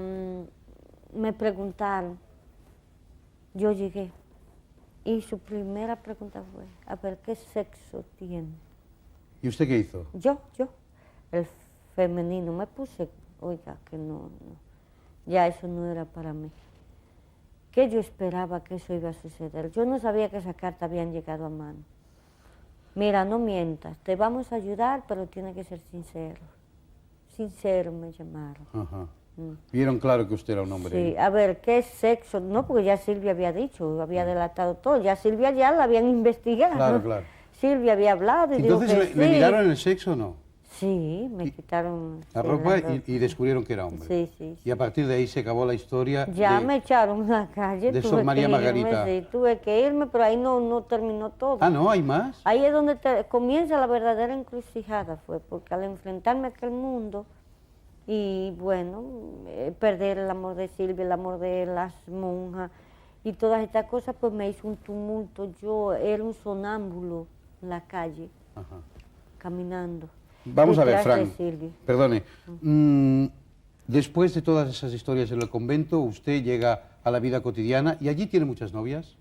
me preguntaron, yo llegué, y su primera pregunta fue, a ver, ¿qué sexo tiene? ¿Y usted qué hizo? Yo, el femenino, me puse, oiga, que no, ya eso no era para mí. Que yo esperaba que eso iba a suceder. Yo no sabía que esa carta habían llegado a mano. Mira, no mientas, te vamos a ayudar, pero tiene que ser sincero. Sincero me llamaron. Ajá. Vieron claro que usted era un hombre. Sí, a ver, ¿qué sexo? No, porque ya Silvia había dicho, había delatado todo. Ya Silvia ya la habían investigado. Claro, claro. Silvia había hablado y Entonces, dijo que ¿le sí. miraron el sexo o no? Sí, me quitaron La sí, ropa la y descubrieron que era hombre. Sí, sí. Y a partir de ahí se acabó la historia. Ya de- me echaron a la calle. de tuve Sor María que Margarita. irme, sí, tuve que irme, pero ahí no terminó todo. Ah, no, hay más. Ahí es donde comienza la verdadera encrucijada, fue, porque al enfrentarme a aquel mundo y bueno, perder el amor de Silvia, el amor de las monjas y todas estas cosas, pues me hizo un tumulto. Yo era un sonámbulo en la calle, caminando. Vamos a ver, detrás de Fran, Silvia. perdone. Después de todas esas historias en el convento, usted llega a la vida cotidiana y allí tiene muchas novias.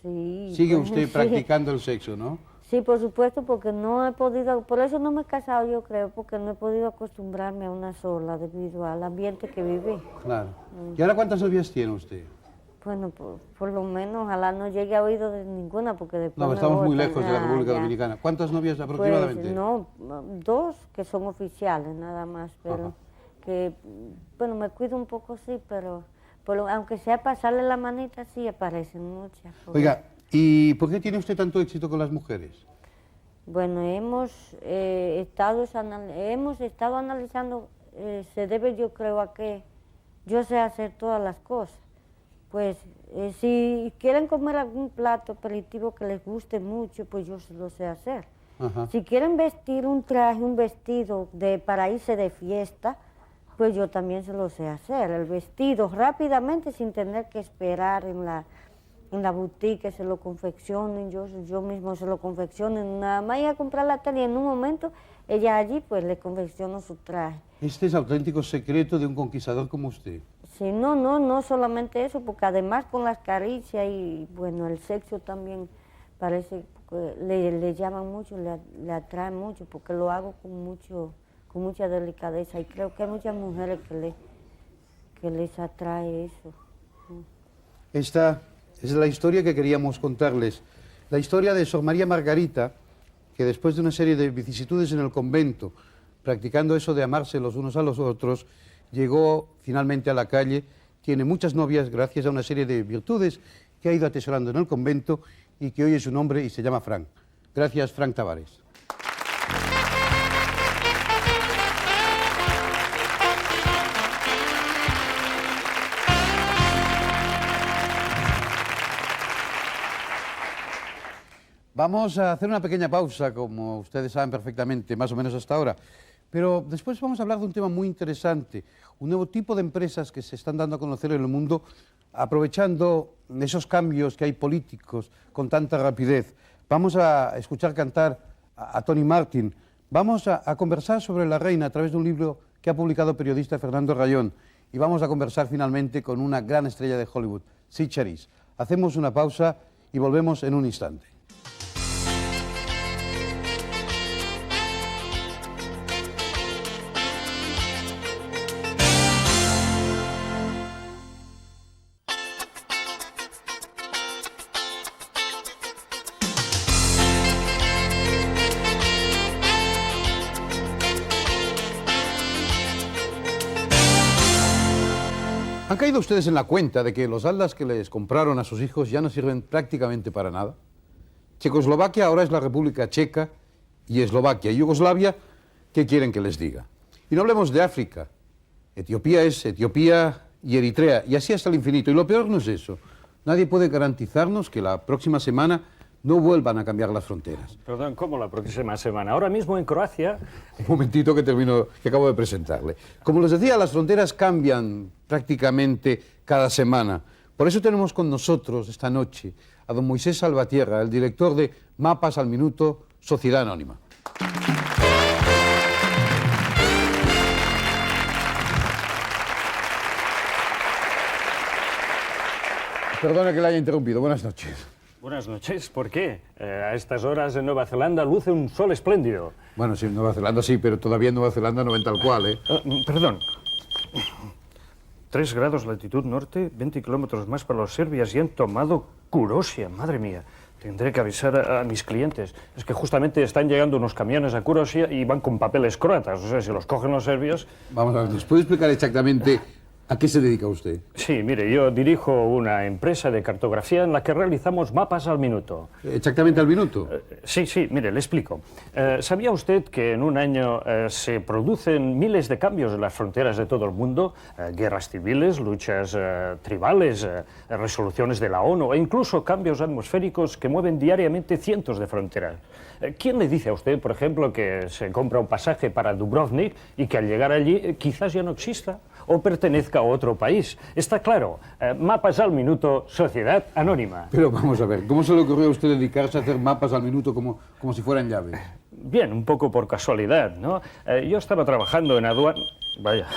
Sí. Sigue pues, usted sí. practicando el sexo, ¿no? Sí, por supuesto, porque no he podido, por eso no me he casado, yo creo, porque no he podido acostumbrarme a una sola debido al ambiente que viví. Claro. ¿Y ahora cuántas novias tiene usted? Bueno, por lo menos, ojalá no llegue a oído de ninguna, porque después No, me estamos muy botan. lejos de la República ya. Dominicana. ¿Cuántas novias Pues aproximadamente? no, 2 que son oficiales nada más, pero Ajá. que, bueno, me cuido un sí, pero aunque sea pasarle la manita, sí aparecen muchas. Oiga, ¿y por qué tiene usted tanto éxito con las mujeres? Bueno, hemos estado analizando, se debe yo creo a que yo sé hacer todas las cosas. Pues si quieren comer algún plato aperitivo que les guste mucho, pues yo se lo sé hacer. Ajá. Si quieren vestir un traje, un vestido para irse de fiesta, pues yo también se lo sé hacer. El vestido rápidamente sin tener que esperar en la boutique, se lo confeccionen, yo mismo se lo confeccionen, nada más ir a comprar la tela y en un momento ella allí pues le confecciono su traje. Este es auténtico secreto de un conquistador como usted. Sí, no solamente eso, porque además con las caricias y bueno, el sexo también parece que le llaman mucho, le atrae mucho, porque lo hago con mucha delicadeza y creo que hay muchas mujeres que les atrae eso. Esta es la historia que queríamos contarles. La historia de Sor María Margarita, que después de una serie de vicisitudes en el convento, practicando eso de amarse los unos a los otros, llegó finalmente a la calle, tiene muchas novias gracias a una serie de virtudes que ha ido atesorando en el convento y que hoy es su nombre y se llama Fran. Gracias, Frank Tavares. Vamos a hacer una pequeña pausa, como ustedes saben perfectamente, más o menos hasta ahora. Pero después vamos a hablar de un tema muy interesante, un nuevo tipo de empresas que se están dando a conocer en el mundo, aprovechando esos cambios que hay políticos con tanta rapidez. Vamos a escuchar cantar a Tony Martin. Vamos a conversar sobre la reina a través de un libro que ha publicado el periodista Fernando Rayón. Y vamos a conversar finalmente con una gran estrella de Hollywood, Sid Charisse. Hacemos una pausa y volvemos en un instante. ¿Han caído ustedes en la cuenta de que los Atlas que les compraron a sus hijos ya no sirven prácticamente para nada? Checoslovaquia ahora es la República Checa y Eslovaquia y Yugoslavia, ¿qué quieren que les diga? Y no hablemos de África. Etiopía es Etiopía y Eritrea, y así hasta el infinito. Y lo peor no es eso. Nadie puede garantizarnos que la próxima semana no vuelvan a cambiar las fronteras. Perdón, ¿cómo la próxima semana? Ahora mismo en Croacia... Un momentito que acabo de presentarle. Como les decía, las fronteras cambian prácticamente cada semana. Por eso tenemos con nosotros esta noche a don Moisés Salvatierra, el director de Mapas al Minuto, Sociedad Anónima. Perdone que la haya interrumpido. Buenas noches. Buenas noches. ¿Por qué? A estas horas en Nueva Zelanda luce un sol espléndido. Bueno, sí, en Nueva Zelanda sí, pero todavía en Nueva Zelanda no ven tal cual, ¿eh? Perdón. 3 grados latitud norte, 20 kilómetros más para los serbios y han tomado Kurosia. Madre mía. Tendré que avisar a mis clientes. Es que justamente están llegando unos camiones a Kurosia y van con papeles croatas. O sea, si los cogen los serbios... Vamos a ver, ¿nos puede explicar exactamente a qué se dedica usted? Sí, mire, yo dirijo una empresa de cartografía en la que realizamos mapas al minuto. ¿Exactamente al minuto? Sí, mire, le explico. ¿Sabía usted que en un año se producen miles de cambios en las fronteras de todo el mundo? Guerras civiles, luchas tribales, resoluciones de la ONU e incluso cambios atmosféricos que mueven diariamente cientos de fronteras. ¿Quién le dice a usted, por ejemplo, que se compra un pasaje para Dubrovnik y que al llegar allí quizás ya no exista? o pertenezca a otro país. Está claro, mapas al minuto, sociedad anónima. Pero vamos a ver, ¿cómo se le ocurrió a usted dedicarse a hacer mapas al minuto como si fueran llaves? Bien, un poco por casualidad, ¿no? Yo estaba trabajando en aduana... Vaya,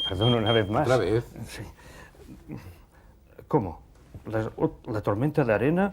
perdón una vez más. ¿Otra vez? Sí. ¿Cómo? La tormenta de arena,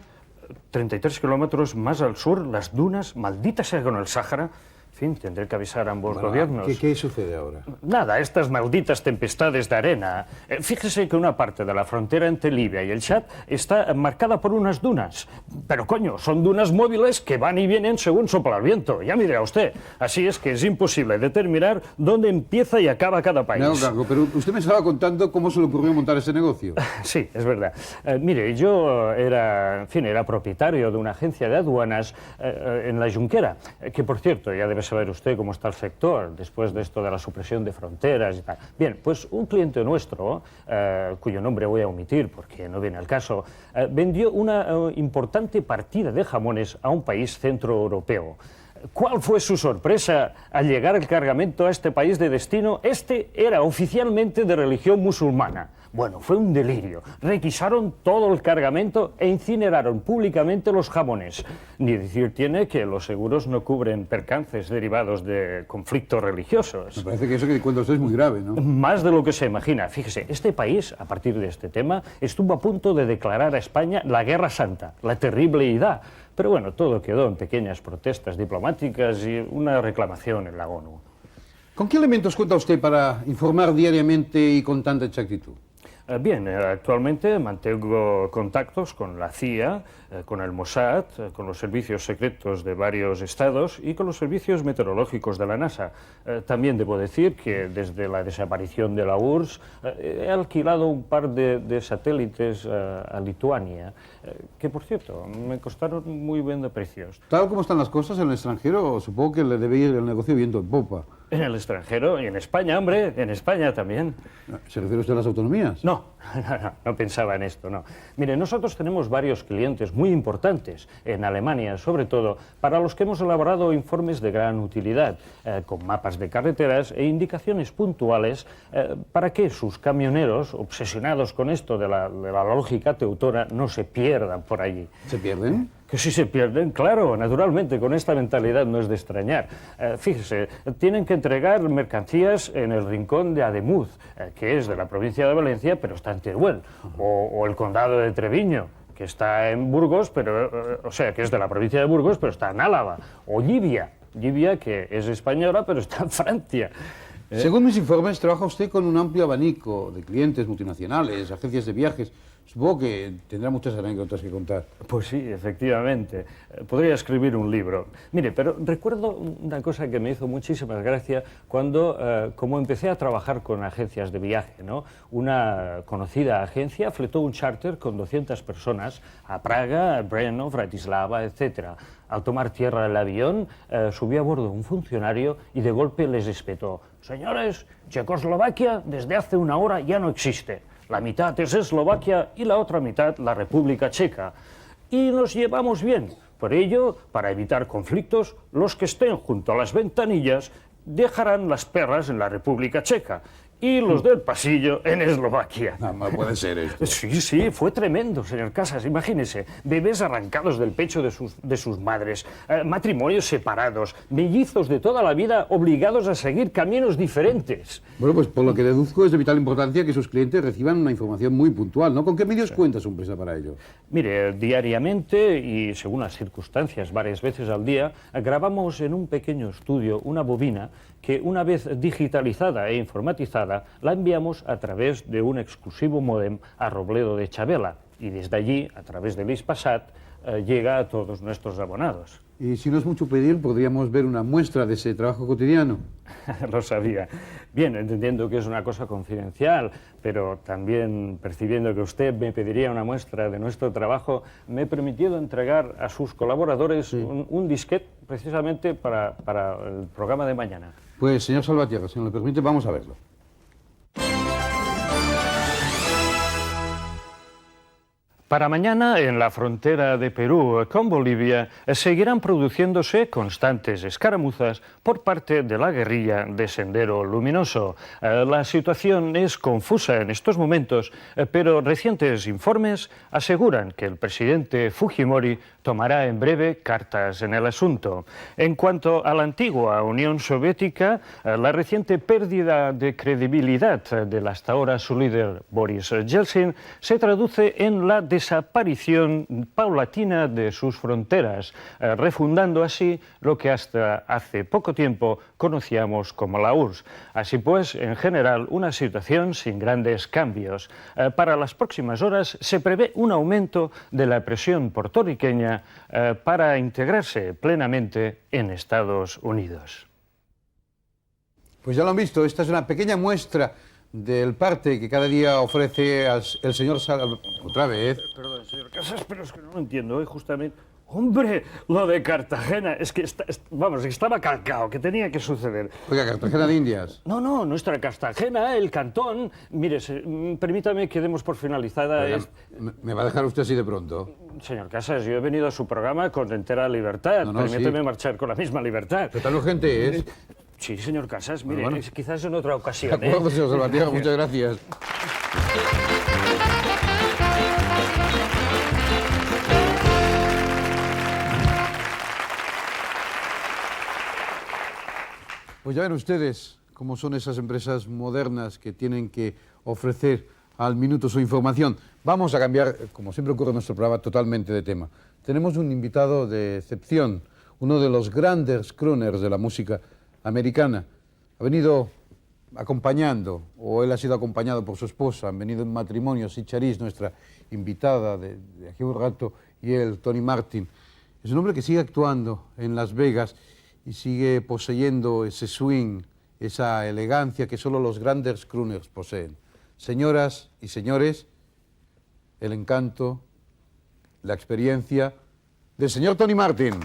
33 kilómetros más al sur, las dunas, maldita sea con el Sáhara. En fin, tendré que avisar a ambos gobiernos. ¿Qué sucede ahora? Nada, estas malditas tempestades de arena. Fíjese que una parte de la frontera entre Libia y el Chad está marcada por unas dunas. Pero coño, son dunas móviles que van y vienen según sopla el viento. Ya me dirá usted. Así es que es imposible determinar dónde empieza y acaba cada país. No, Cargo, pero usted me estaba contando cómo se le ocurrió montar ese negocio. Sí, es verdad. Mire, yo era propietario de una agencia de aduanas en la Junquera, que por cierto, ya debe saber usted cómo está el sector después de esto de la supresión de fronteras y tal. Bien, pues un cliente nuestro, cuyo nombre voy a omitir porque no viene al caso, vendió una importante partida de jamones a un país centroeuropeo. ¿Cuál fue su sorpresa al llegar el cargamento a este país de destino? Este era oficialmente de religión musulmana. Bueno, fue un delirio. Requisaron todo el cargamento e incineraron públicamente los jamones. Ni decir tiene que los seguros no cubren percances derivados de conflictos religiosos. Me parece que eso que cuenta usted es muy grave, ¿no? Más de lo que se imagina. Fíjese, este país, a partir de este tema, estuvo a punto de declarar a España la Guerra Santa, la terrible idea. Pero bueno, todo quedó en pequeñas protestas diplomáticas y una reclamación en la ONU. ¿Con qué elementos cuenta usted para informar diariamente y con tanta exactitud? Bien, actualmente mantengo contactos con la CIA, con el Mossad, con los servicios secretos de varios estados y con los servicios meteorológicos de la NASA. También debo decir que desde la desaparición de la URSS he alquilado un par de satélites a Lituania, que por cierto me costaron muy bien de precios. Tal como están las cosas en el extranjero, supongo que le debe ir el negocio viento en popa. En el extranjero y en España, hombre, en España también. ¿Se refiere usted a las autonomías? No pensaba en esto, no. Mire, nosotros tenemos varios clientes muy importantes, en Alemania sobre todo, para los que hemos elaborado informes de gran utilidad, con mapas de carreteras e indicaciones puntuales para que sus camioneros, obsesionados con esto de la lógica teutona, no se pierdan por allí. ¿Se pierden? Que si se pierden, claro, naturalmente, con esta mentalidad no es de extrañar. Fíjese, tienen que entregar mercancías en el rincón de Ademuz, que es de la provincia de Valencia, pero está en Teruel, o el condado de Treviño, que está en Burgos, pero, o sea, que es de la provincia de Burgos, pero está en Álava, o Llivia, que es española, pero está en Francia. Según mis informes, trabaja usted con un amplio abanico de clientes multinacionales, agencias de viajes. Supongo que tendrá muchas anécdotas que contar. Pues sí, efectivamente. Podría escribir un libro. Mire, pero recuerdo una cosa que me hizo muchísima gracia cuando, como empecé a trabajar con agencias de viaje, ¿no? Una conocida agencia fletó un charter con 200 personas a Praga, Brno, Bratislava, etc. Al tomar tierra el avión, subió a bordo un funcionario y de golpe les espetó: señores, Checoslovaquia desde hace una hora ya no existe. La mitad es Eslovaquia y la otra mitad la República Checa. Y nos llevamos bien. Por ello, para evitar conflictos, los que estén junto a las ventanillas dejarán las perras en la República Checa y los del pasillo en Eslovaquia. No puede ser esto. Sí, fue tremendo, señor Casas. Imagínese, bebés arrancados del pecho de sus madres, matrimonios separados, mellizos de toda la vida obligados a seguir caminos diferentes. Bueno, pues por lo que deduzco es de vital importancia que sus clientes reciban una información muy puntual, ¿no? ¿Con qué medios cuenta su empresa para ello? Mire, diariamente y según las circunstancias, varias veces al día, grabamos en un pequeño estudio una bobina que, una vez digitalizada e informatizada, la enviamos a través de un exclusivo módem a Robledo de Chabela y desde allí, a través del Hispasat, llega a todos nuestros abonados. Y si no es mucho pedir, podríamos ver una muestra de ese trabajo cotidiano. Lo sabía. Bien, entendiendo que es una cosa confidencial, pero también percibiendo que usted me pediría una muestra de nuestro trabajo, me he permitido entregar a sus colaboradores un disquete precisamente para el programa de mañana. Pues, señor Salvatierra, si nos lo permite, vamos a verlo. Para mañana, en la frontera de Perú con Bolivia, seguirán produciéndose constantes escaramuzas por parte de la guerrilla de Sendero Luminoso. La situación es confusa en estos momentos, pero recientes informes aseguran que el presidente Fujimori tomará en breve cartas en el asunto. En cuanto a la antigua Unión Soviética, la reciente pérdida de credibilidad del hasta ahora su líder Boris Yeltsin se traduce en la desaparición paulatina de sus fronteras, refundando así lo que hasta hace poco tiempo conocíamos como la URSS. Así pues, en general, una situación sin grandes cambios. Para las próximas horas se prevé un aumento de la presión puertorriqueña para integrarse plenamente en Estados Unidos. Pues ya lo han visto, esta es una pequeña muestra del parte que cada día ofrece el señor otra vez. Perdón, señor Casas, pero es que no lo entiendo, justamente. ¡Hombre! Lo de Cartagena, es que estaba calcado, que tenía que suceder. Oiga, Cartagena de Indias. No, nuestra Cartagena, el cantón. Mire, permítame que demos por finalizada... Oiga, ¿me va a dejar usted así de pronto? Señor Casas, yo he venido a su programa con entera libertad. Permíteme marchar con la misma libertad. ¿Pero tan urgente es? Sí, señor Casas, mire, quizás en otra ocasión. De acuerdo, señor Salvatierra, muchas gracias. Pues ya ven ustedes cómo son esas empresas modernas que tienen que ofrecer al minuto su información. Vamos a cambiar, como siempre ocurre en nuestro programa, totalmente de tema. Tenemos un invitado de excepción, uno de los grandes crooners de la música americana. Ha venido acompañando, o él ha sido acompañado por su esposa, han venido en matrimonio, Sicharis, nuestra invitada de aquí un rato, y él, Tony Martin. Es un hombre que sigue actuando en Las Vegas y sigue poseyendo ese swing, esa elegancia que solo los grandes crooners poseen. Señoras y señores, el encanto, la experiencia del señor Tony Martin.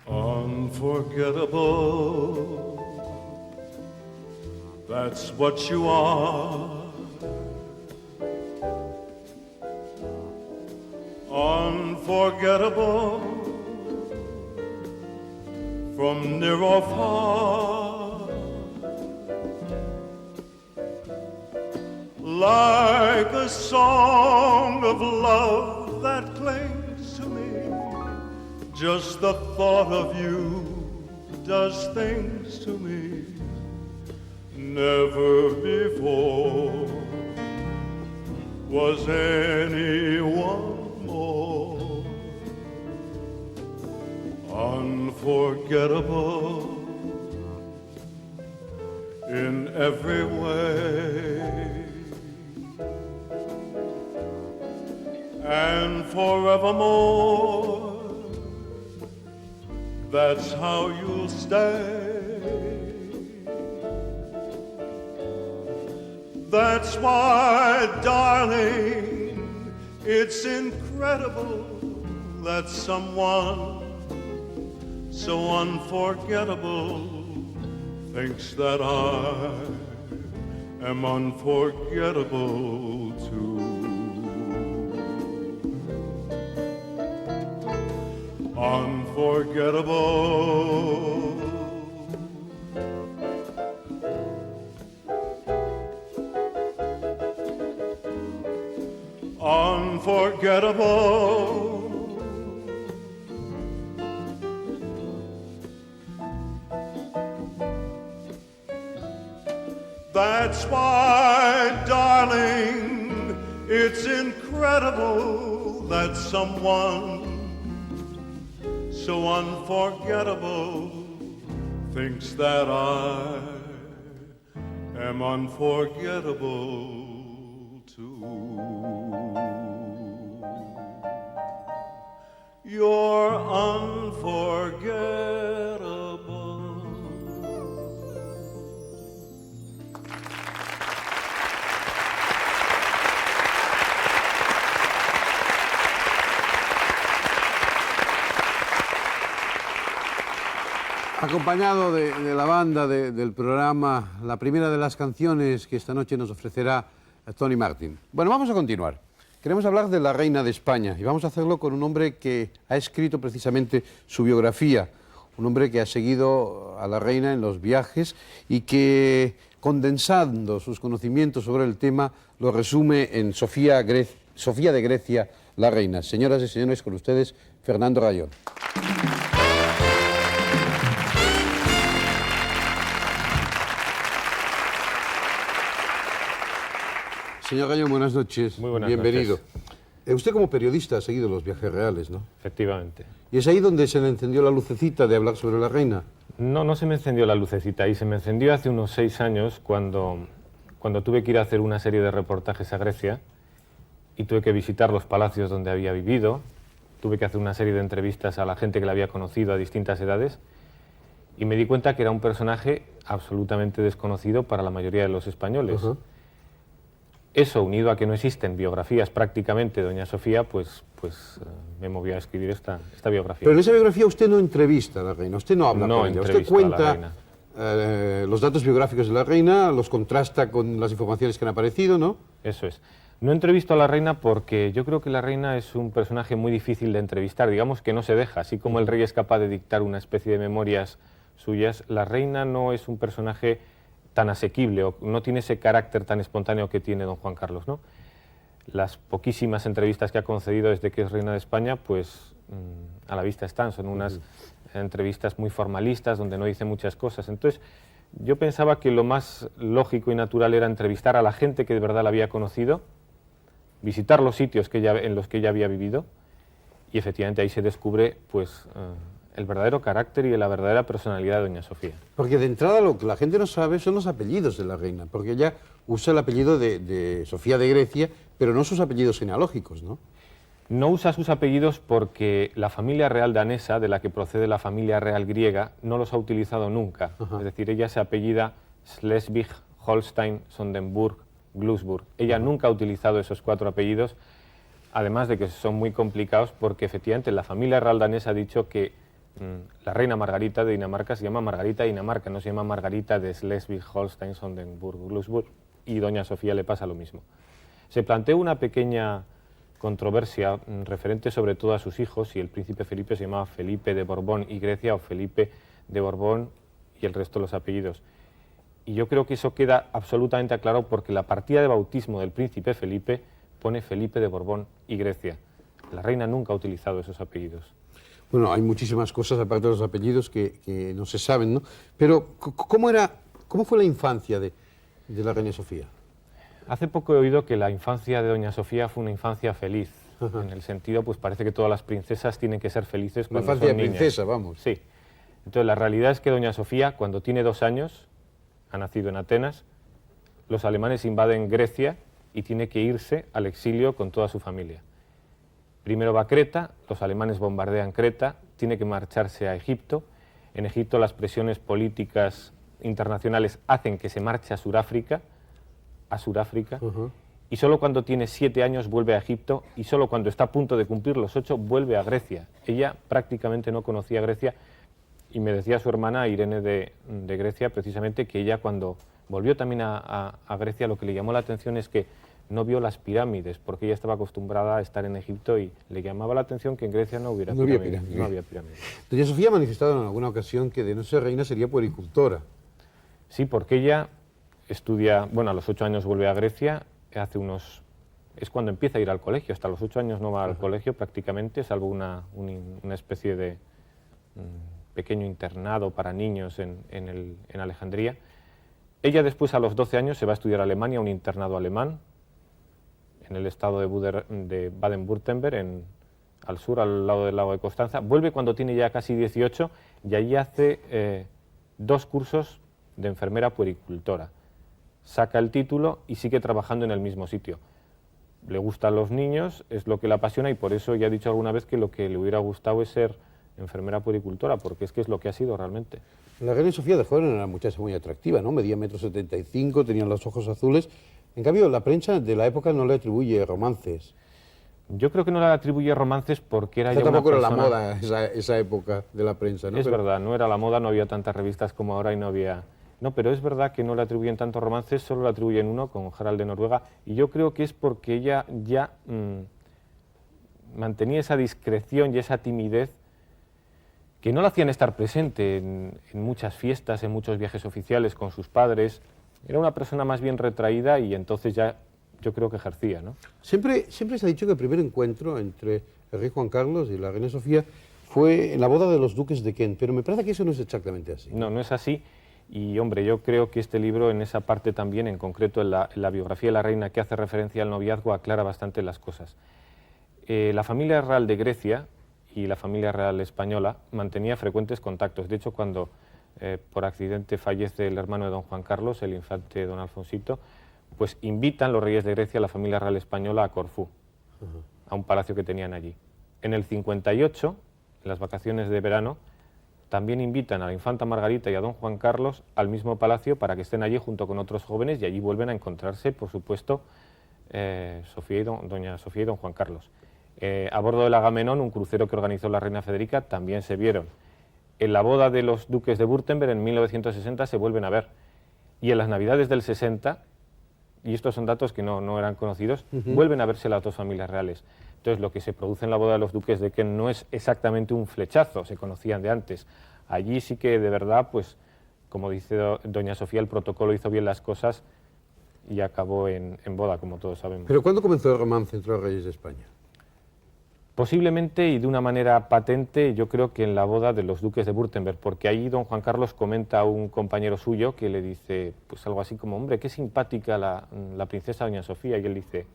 Unforgettable, that's what you are. Unforgettable, from near or far, like a song of love that clings to me. Just the thought of you does things to me never before was anyone more unforgettable in every way, and forevermore that's how you'll stay. That's why, darling, it's incredible that someone so unforgettable thinks that I am unforgettable too. Unforgettable, unforgettable, that's why, darling, it's incredible that someone so unforgettable thinks that I am unforgettable too. You're unforgettable. acompañado de la banda del programa, la primera de las canciones que esta noche nos ofrecerá Tony Martin. Bueno, vamos a continuar. Queremos hablar de la reina de España y vamos a hacerlo con un hombre que ha escrito precisamente su biografía, un hombre que ha seguido a la reina en los viajes y que, condensando sus conocimientos sobre el tema, lo resume en Sofía de Grecia, la reina. Señoras y señores, con ustedes, Fernando Rayón. Señor Rayón, buenas noches. Muy buenas Bienvenido. noches. Usted como periodista ha seguido los viajes reales, ¿no? Efectivamente. ¿Y es ahí donde se le encendió la lucecita de hablar sobre la reina? No, no se me encendió la lucecita ahí, se me encendió hace unos 6 años cuando tuve que ir a hacer una serie de reportajes a Grecia y tuve que visitar los palacios donde había vivido, tuve que hacer una serie de entrevistas a la gente que la había conocido a distintas edades y me di cuenta que era un personaje absolutamente desconocido para la mayoría de los españoles. Eso, unido a que no existen biografías prácticamente de doña Sofía, pues me movió a escribir esta biografía. Pero en esa biografía usted no entrevista a la reina, usted no habla con ella, usted entrevisto a la cuenta reina. los datos biográficos de la reina, los contrasta con las informaciones que han aparecido, ¿no? Eso es. No entrevisto a la reina porque yo creo que la reina es un personaje muy difícil de entrevistar, digamos que no se deja, así como el rey es capaz de dictar una especie de memorias suyas, la reina no es un personaje tan asequible o no tiene ese carácter tan espontáneo que tiene don Juan Carlos, ¿no? Las poquísimas entrevistas que ha concedido desde que es reina de España, pues a la vista están, son unas entrevistas muy formalistas donde no dice muchas cosas. Entonces, yo pensaba que lo más lógico y natural era entrevistar a la gente que de verdad la había conocido, visitar los sitios en los que ella había vivido y efectivamente ahí se descubre pues el verdadero carácter y la verdadera personalidad de doña Sofía. Porque de entrada lo que la gente no sabe son los apellidos de la reina, porque ella usa el apellido de Sofía de Grecia, pero no sus apellidos genealógicos, ¿no? No usa sus apellidos porque la familia real danesa, de la que procede la familia real griega, no los ha utilizado nunca. Es decir, ella se apellida Schleswig, Holstein, Sonderburg, Glücksburg. Ella nunca ha utilizado esos 4 apellidos, además de que son muy complicados porque efectivamente la familia real danesa ha dicho que la reina Margarita de Dinamarca se llama Margarita de Dinamarca, no se llama Margarita de Schleswig, Holstein, Sonderburg, Glücksburg, y doña Sofía le pasa lo mismo. Se planteó una pequeña controversia referente sobre todo a sus hijos, si el príncipe Felipe se llamaba Felipe de Borbón y Grecia o Felipe de Borbón y el resto de los apellidos. Y yo creo que eso queda absolutamente claro porque la partida de bautismo del príncipe Felipe pone Felipe de Borbón y Grecia. La reina nunca ha utilizado esos apellidos. Bueno, hay muchísimas cosas aparte de los apellidos que no se saben, ¿no? Pero, ¿cómo fue la infancia de la reina Sofía? Hace poco he oído que la infancia de doña Sofía fue una infancia feliz. En el sentido, pues parece que todas las princesas tienen que ser felices cuando son niñas. Una infancia de princesa, vamos. Sí. Entonces, la realidad es que doña Sofía, cuando tiene 2 años, ha nacido en Atenas, los alemanes invaden Grecia y tiene que irse al exilio con toda su familia. Primero va a Creta, los alemanes bombardean Creta, tiene que marcharse a Egipto. En Egipto las presiones políticas internacionales hacen que se marche a Sudáfrica, y solo cuando tiene 7 años vuelve a Egipto y solo cuando está a punto de cumplir los 8 vuelve a Grecia. Ella prácticamente no conocía Grecia y me decía su hermana Irene de Grecia precisamente que ella cuando volvió también a Grecia lo que le llamó la atención es que no vio las pirámides, porque ella estaba acostumbrada a estar en Egipto y le llamaba la atención que en Grecia no había pirámides. Doña Sofía ha manifestado en alguna ocasión que de no ser reina sería puericultora. Sí, porque ella estudia, bueno, a los 8 años vuelve a Grecia, es cuando empieza a ir al colegio, hasta los 8 años no va al colegio prácticamente, salvo una especie de pequeño internado para niños en Alejandría. Ella después a los 12 años se va a estudiar a Alemania, un internado alemán, en el estado de Baden-Württemberg, al sur, al lado del lago de Constanza. Vuelve cuando tiene ya casi 18 y allí hace 2 cursos de enfermera puericultora. Saca el título y sigue trabajando en el mismo sitio. Le gustan los niños, es lo que le apasiona y por eso ya ha dicho alguna vez que lo que le hubiera gustado es ser enfermera puericultora, porque es que es lo que ha sido realmente. La reina Sofía de joven era una muchacha muy atractiva, ¿no? Medía 1,75 m, tenía los ojos azules. En cambio, la prensa de la época no le atribuye romances. Yo creo que no le atribuye romances porque era O sea, ya una tampoco era la persona... moda esa época de la prensa, ¿no? Es Pero- verdad, no era la moda, no había tantas revistas como ahora y no había... No, pero es verdad que no le atribuyen tantos romances, solo le atribuyen uno con Harald de Noruega, y yo creo que es porque ella ya mantenía esa discreción y esa timidez que no la hacían estar presente en muchas fiestas, en muchos viajes oficiales con sus padres. Era una persona más bien retraída y entonces ya yo creo que ejercía, ¿no? Siempre se ha dicho que el primer encuentro entre el rey Juan Carlos y la reina Sofía fue en la boda de los duques de Kent, pero me parece que eso no es exactamente así. No, no es así. Y, hombre, yo creo que este libro, en esa parte también, en concreto en la biografía de la reina que hace referencia al noviazgo, aclara bastante las cosas. La familia real de Grecia y la familia real española mantenía frecuentes contactos. De hecho, cuando por accidente fallece el hermano de don Juan Carlos, el infante don Alfonsito, pues invitan los reyes de Grecia a la familia real española a Corfú, a un palacio que tenían allí. En el 58, en las vacaciones de verano, también invitan a la infanta Margarita y a don Juan Carlos al mismo palacio para que estén allí junto con otros jóvenes y allí vuelven a encontrarse, por supuesto, doña Sofía y don Juan Carlos. A bordo del Agamenón, un crucero que organizó la reina Federica, también se vieron. En la boda de los duques de Württemberg en 1960 se vuelven a ver. Y en las navidades del 60, y estos son datos que no eran conocidos, vuelven a verse las dos familias reales. Entonces, lo que se produce en la boda de los duques de Kent no es exactamente un flechazo, se conocían de antes. Allí sí que, de verdad, pues, como dice doña Sofía, el protocolo hizo bien las cosas y acabó en boda, como todos sabemos. ¿Pero cuándo comenzó el romance entre los reyes de España? Posiblemente y de una manera patente, yo creo que en la boda de los duques de Württemberg, porque ahí don Juan Carlos comenta a un compañero suyo que le dice pues algo así como, hombre, qué simpática la princesa doña Sofía, y él dice,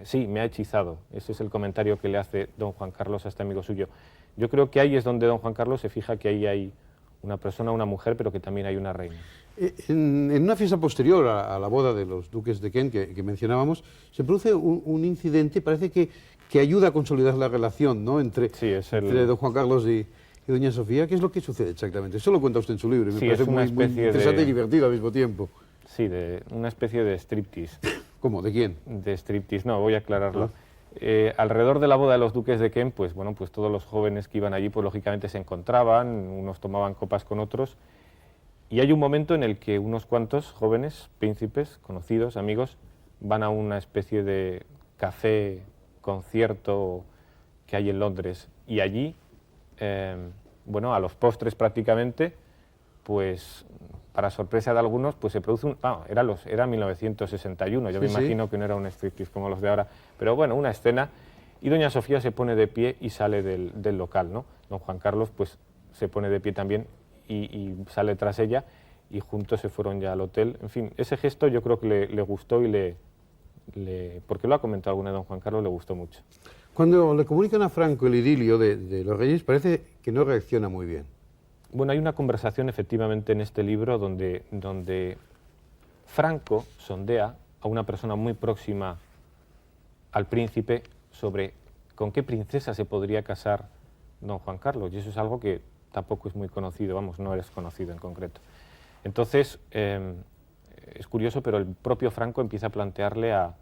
sí, me ha hechizado. Ese es el comentario que le hace don Juan Carlos a este amigo suyo. Yo creo que ahí es donde don Juan Carlos se fija que ahí hay una persona, una mujer, pero que también hay una reina. En una fiesta posterior a la boda de los duques de Kent que mencionábamos, se produce un incidente, parece que ayuda a consolidar la relación, ¿no? entre don Juan Carlos y doña Sofía. ¿Qué es lo que sucede exactamente? Eso lo cuenta usted en su libro y me parece muy interesante y divertido al mismo tiempo. Sí, de una especie de striptease. ¿Cómo? ¿De quién? De striptease, no, voy a aclararlo. Alrededor de la boda de los duques de Kent, pues bueno, pues todos los jóvenes que iban allí, pues lógicamente se encontraban, unos tomaban copas con otros, y hay un momento en el que unos cuantos jóvenes, príncipes, conocidos, amigos, van a una especie de café, concierto que hay en Londres, y allí, bueno, a los postres prácticamente, pues para sorpresa de algunos, pues se produce un... era 1961, yo me imagino que no era un striptease como los de ahora, pero bueno, una escena, y doña Sofía se pone de pie y sale del local, ¿no? Don Juan Carlos, pues se pone de pie también y sale tras ella, y juntos se fueron ya al hotel. En fin, ese gesto yo creo que le gustó y porque lo ha comentado alguna vez don Juan Carlos, le gustó mucho. Cuando le comunican a Franco el idilio de los reyes, parece que no reacciona muy bien. Bueno, hay una conversación efectivamente en este libro donde Franco sondea a una persona muy próxima al príncipe sobre con qué princesa se podría casar don Juan Carlos, y eso es algo que tampoco es muy conocido, vamos, no es conocido en concreto. Entonces, es curioso, pero el propio Franco empieza a plantearle a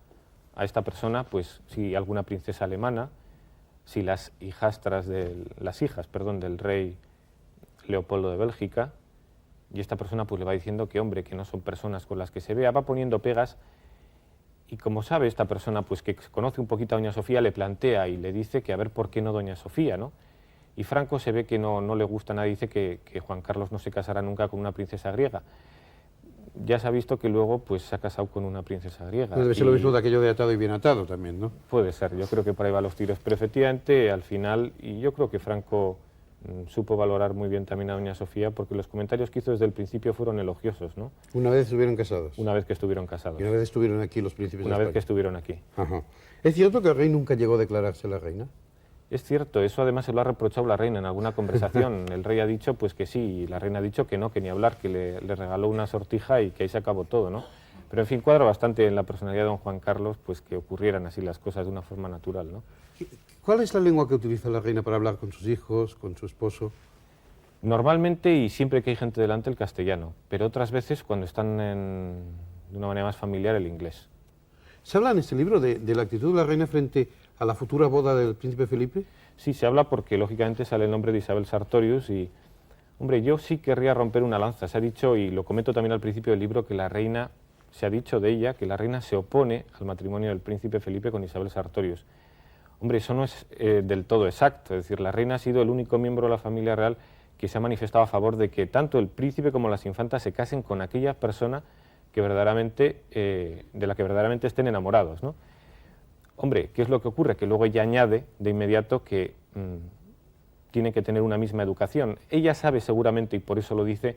esta persona, pues, si alguna princesa alemana, si las hijas del rey Leopoldo de Bélgica, y esta persona pues le va diciendo que, hombre, que no son personas con las que se vea, va poniendo pegas, y como sabe esta persona pues que conoce un poquito a doña Sofía, le plantea y le dice que a ver por qué no doña Sofía, ¿no? Y Franco se ve que no le gusta nada, dice que Juan Carlos no se casará nunca con una princesa griega. Ya se ha visto que luego pues se ha casado con una princesa griega. Debe ser lo mismo de aquello de atado y bien atado también, ¿no? Puede ser, yo creo que por ahí van los tiros, pero efectivamente al final, y yo creo que Franco supo valorar muy bien también a doña Sofía, porque los comentarios que hizo desde el principio fueron elogiosos, ¿no? Una vez estuvieron casados. Una vez que estuvieron casados. Y una vez estuvieron aquí los príncipes de Una España. vez que estuvieron aquí. Ajá. ¿Es cierto que el rey nunca llegó a declararse la reina? Es cierto, eso además se lo ha reprochado la reina en alguna conversación. El rey ha dicho pues que sí, y la reina ha dicho que no, que ni hablar, que le regaló una sortija y que ahí se acabó todo, ¿no? Pero en fin, cuadra bastante en la personalidad de don Juan Carlos pues que ocurrieran así las cosas de una forma natural, ¿no? ¿Cuál es la lengua que utiliza la reina para hablar con sus hijos, con su esposo? Normalmente y siempre que hay gente delante el castellano, pero otras veces cuando están de una manera más familiar el inglés. Se habla en este libro de la actitud de la reina frente a la futura boda del príncipe Felipe? Sí, se habla porque lógicamente sale el nombre de Isabel Sartorius y, hombre, yo sí querría romper una lanza. Se ha dicho, y lo comento también al principio del libro, que la reina, se ha dicho de ella, que la reina se opone al matrimonio del príncipe Felipe con Isabel Sartorius. Hombre, eso no es del todo exacto, es decir, la reina ha sido el único miembro de la familia real que se ha manifestado a favor de que tanto el príncipe como las infantas se casen con aquella persona que verdaderamente, de la que verdaderamente estén enamorados, ¿no? Hombre, ¿qué es lo que ocurre? Que luego ella añade de inmediato que tiene que tener una misma educación. Ella sabe seguramente, y por eso lo dice,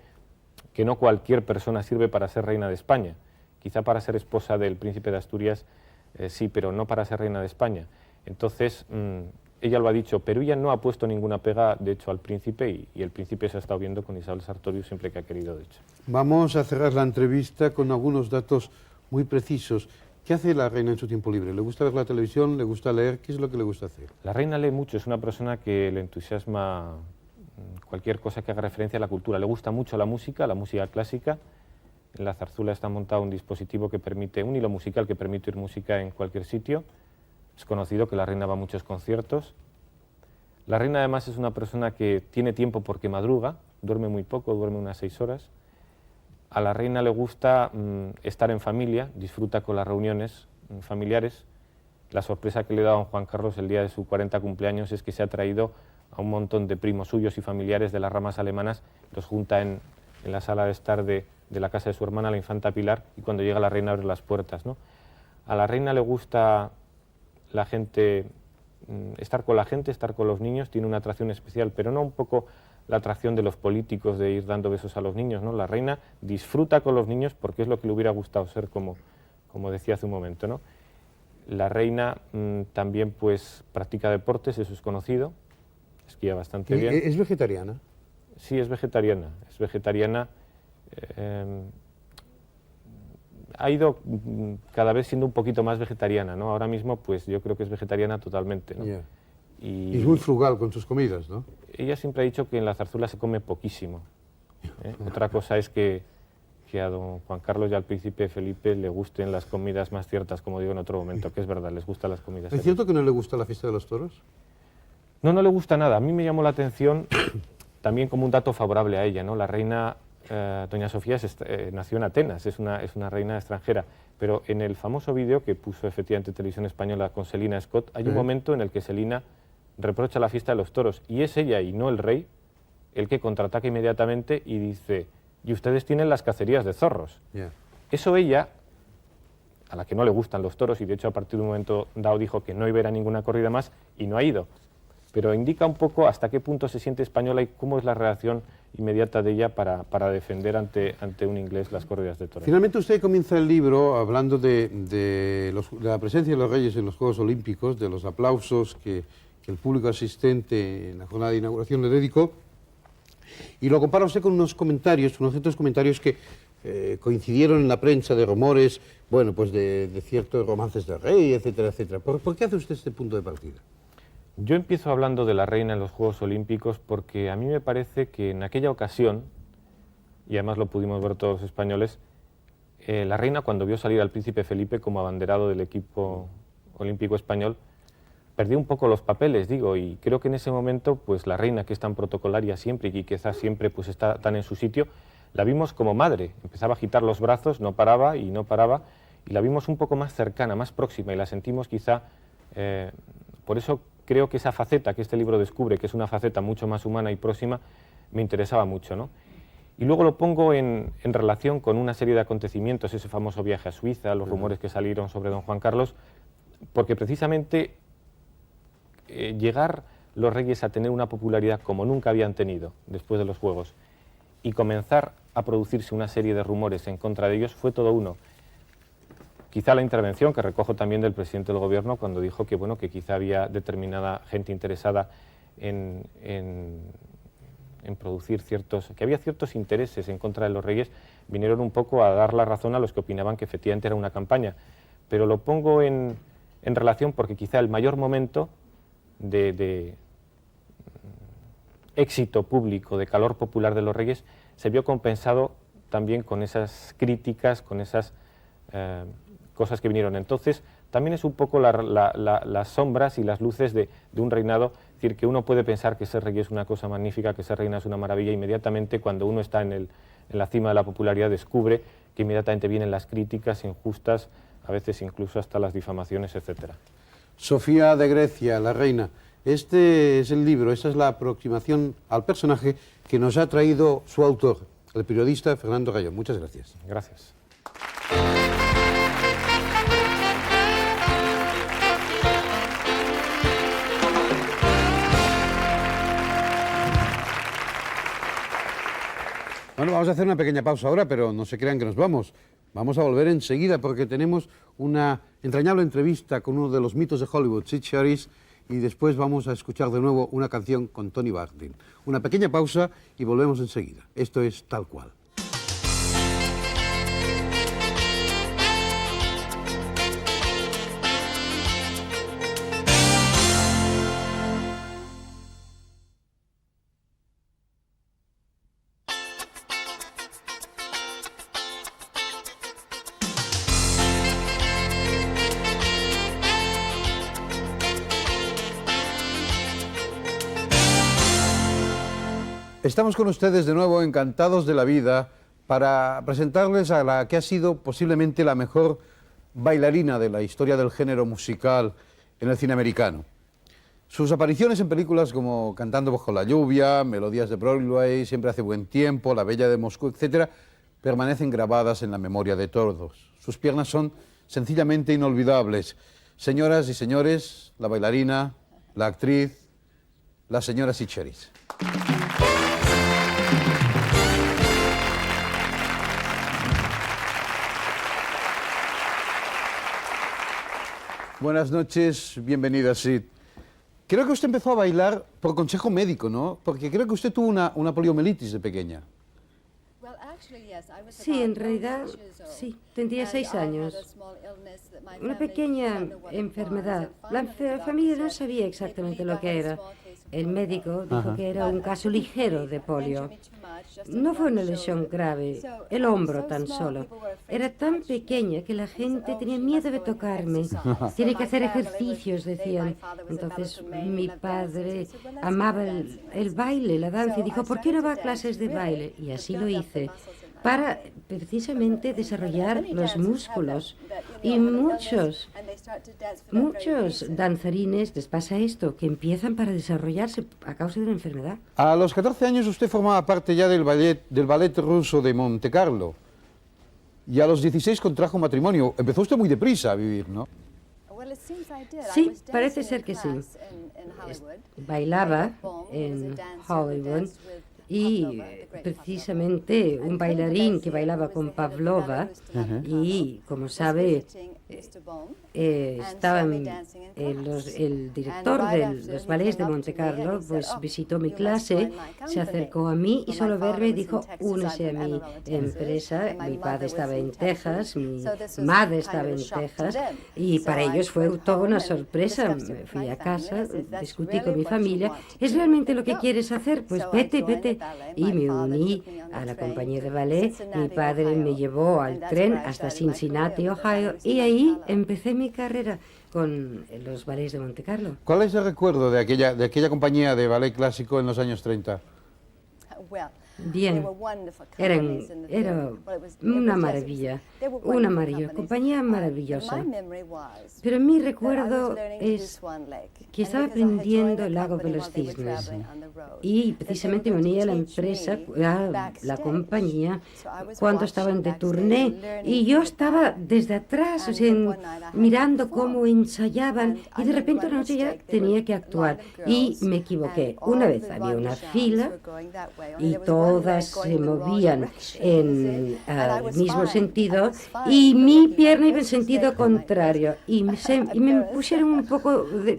que no cualquier persona sirve para ser reina de España. Quizá para ser esposa del príncipe de Asturias sí, pero no para ser reina de España. Entonces, ella lo ha dicho, pero ella no ha puesto ninguna pega, de hecho, al príncipe, y el príncipe se ha estado viendo con Isabel Sartorius siempre que ha querido, de hecho. Vamos a cerrar la entrevista con algunos datos muy precisos. ¿Qué hace la reina en su tiempo libre? ¿Le gusta ver la televisión? ¿Le gusta leer? ¿Qué es lo que le gusta hacer? La reina lee mucho, es una persona que le entusiasma cualquier cosa que haga referencia a la cultura. Le gusta mucho la música clásica. En la zarzuela está montado un dispositivo que permite, un hilo musical que permite oír música en cualquier sitio. Es conocido que la reina va a muchos conciertos. La reina además es una persona que tiene tiempo porque madruga, duerme muy poco, duerme unas 6 horas. A la reina le gusta estar en familia, disfruta con las reuniones familiares. La sorpresa que le da a don Juan Carlos el día de su 40 cumpleaños es que se ha traído a un montón de primos suyos y familiares de las ramas alemanas, los junta en la sala de estar de la casa de su hermana, la infanta Pilar, y cuando llega la reina abre las puertas, ¿no? A la reina le gusta la gente, estar con la gente, estar con los niños, tiene una atracción especial, pero no un poco la atracción de los políticos de ir dando besos a los niños, ¿no? La reina disfruta con los niños porque es lo que le hubiera gustado ser, como decía hace un momento, ¿no? La reina también pues practica deportes, eso es conocido, esquía bastante bien. ¿Es vegetariana? Sí, es vegetariana. Es vegetariana. Ha ido cada vez siendo un poquito más vegetariana, ¿no? Ahora mismo, pues yo creo que es vegetariana totalmente, ¿no? Yeah. Y es muy frugal con sus comidas, ¿no? Ella siempre ha dicho que en la zarzuela se come poquísimo. Otra cosa es que a don Juan Carlos y al príncipe Felipe le gusten las comidas más ciertas, como digo en otro momento, que es verdad, les gustan las comidas. ¿Es cierto que no le gusta la fiesta de los toros? No, no le gusta nada. A mí me llamó la atención también como un dato favorable a ella, ¿no? La reina doña Sofía nació en Atenas, es una reina extranjera, pero en el famoso vídeo que puso efectivamente Televisión Española con Selina Scott, hay un momento en el que Selina reprocha la fiesta de los toros, y es ella y no el rey el que contraataca inmediatamente y dice, y ustedes tienen las cacerías de zorros. Yeah. Eso ella, a la que no le gustan los toros, y de hecho a partir de un momento dado dijo que no iba a ir a ninguna corrida más, y no ha ido. Pero indica un poco hasta qué punto se siente española y cómo es la reacción inmediata de ella para defender ante un inglés las corridas de toros. Finalmente usted comienza el libro hablando de la presencia de los reyes en los Juegos Olímpicos, de los aplausos que el público asistente en la jornada de inauguración le dedicó, y lo compara usted con unos ciertos comentarios que coincidieron en la prensa de rumores, bueno, pues de ciertos romances de rey, etcétera, etcétera. ¿Por qué hace usted este punto de partida? Yo empiezo hablando de la reina en los Juegos Olímpicos porque a mí me parece que en aquella ocasión, y además lo pudimos ver todos los españoles, la reina cuando vio salir al príncipe Felipe como abanderado del equipo olímpico español, perdió un poco los papeles, digo, y creo que en ese momento, pues la reina, que es tan protocolaria siempre y que quizás siempre pues está tan en su sitio, la vimos como madre, empezaba a agitar los brazos, no paraba, y la vimos un poco más cercana, más próxima, y la sentimos quizá, por eso creo que esa faceta que este libro descubre, que es una faceta mucho más humana y próxima, me interesaba mucho, ¿no? Y luego lo pongo en relación con una serie de acontecimientos, ese famoso viaje a Suiza, los rumores que salieron sobre don Juan Carlos, porque precisamente llegar los reyes a tener una popularidad como nunca habían tenido después de los Juegos y comenzar a producirse una serie de rumores en contra de ellos fue todo uno. Quizá la intervención que recojo también del presidente del gobierno cuando dijo que, bueno, que quizá había determinada gente interesada en producir que había ciertos intereses en contra de los reyes, vinieron un poco a dar la razón a los que opinaban que efectivamente era una campaña. Pero lo pongo en relación porque quizá el mayor momento de éxito público, de calor popular de los reyes, se vio compensado también con esas críticas, con esas cosas que vinieron. Entonces, también es un poco las sombras y las luces de un reinado. Es decir, que uno puede pensar que ser rey es una cosa magnífica, que ser reina es una maravilla, inmediatamente cuando uno está en la cima de la popularidad descubre que inmediatamente vienen las críticas injustas, a veces incluso hasta las difamaciones, etc. Sofía de Grecia, la reina. Este es el libro, esa es la aproximación al personaje que nos ha traído su autor, el periodista Fernando Rayón. Muchas gracias. Gracias. Bueno, vamos a hacer una pequeña pausa ahora, pero no se crean que nos vamos. Vamos a volver enseguida porque tenemos una entrañable entrevista con uno de los mitos de Hollywood, Sid Charisse, y después vamos a escuchar de nuevo una canción con Tony Martin. Una pequeña pausa y volvemos enseguida. Esto es Tal Cual. Estamos con ustedes de nuevo, encantados de la vida, para presentarles a la que ha sido posiblemente la mejor bailarina de la historia del género musical en el cine americano. Sus apariciones en películas como Cantando bajo la lluvia, Melodías de Broadway, Siempre hace buen tiempo, La bella de Moscú, etc., permanecen grabadas en la memoria de todos. Sus piernas son sencillamente inolvidables. Señoras y señores, la bailarina, la actriz, la señora Sid Charisse. Buenas noches, bienvenida, Sid. Creo que usted empezó a bailar por consejo médico, ¿no? Porque creo que usted tuvo una poliomielitis de pequeña. Sí, en realidad, sí, tendría 6 años. Una pequeña enfermedad. La familia no sabía exactamente lo que era. El médico dijo que era un caso ligero de polio. No fue una lesión grave, el hombro tan solo. Era tan pequeña que la gente tenía miedo de tocarme. Tiene que hacer ejercicios, decían. Entonces mi padre amaba el baile, la danza, y dijo, ¿por qué no va a clases de baile? Y así lo hice, para precisamente desarrollar los músculos. Y muchos danzarines les pasa esto, que empiezan para desarrollarse a causa de una enfermedad. A los 14 años usted formaba parte ya del ballet ruso de Monte Carlo. Y a los 16 contrajo matrimonio. Empezó usted muy deprisa a vivir, ¿no? Sí, parece ser que sí. Bailaba en Hollywood. Y precisamente un bailarín que bailaba con Pavlova, y como sabe, estaba el director de los ballets de Monte Carlo, pues visitó mi clase, se acercó a mí y solo verme dijo, únese a mi empresa. Mi padre estaba en Texas, mi madre estaba en Texas, y para ellos fue toda una sorpresa. Me fui a casa, discutí con mi familia, ¿es realmente lo que quieres hacer? Pues vete, vete. Y me uní a la compañía de ballet. Mi padre me llevó al tren hasta Cincinnati, Ohio, y ahí empecé mi carrera con los ballets de Monte Carlo. ¿Cuál es el recuerdo de aquella compañía de ballet clásico en los años 30? Bien, era una maravilla, compañía maravillosa. Pero mi recuerdo es que estaba aprendiendo el lago de los cisnes y precisamente me uní a la empresa, a la compañía, cuando estaban de turné, y yo estaba desde atrás, o sea, mirando cómo ensayaban, y de repente una noche ya tenía que actuar y me equivoqué. Una vez había una fila y todas se movían en el mismo sentido y mi pierna iba en sentido contrario y me pusieron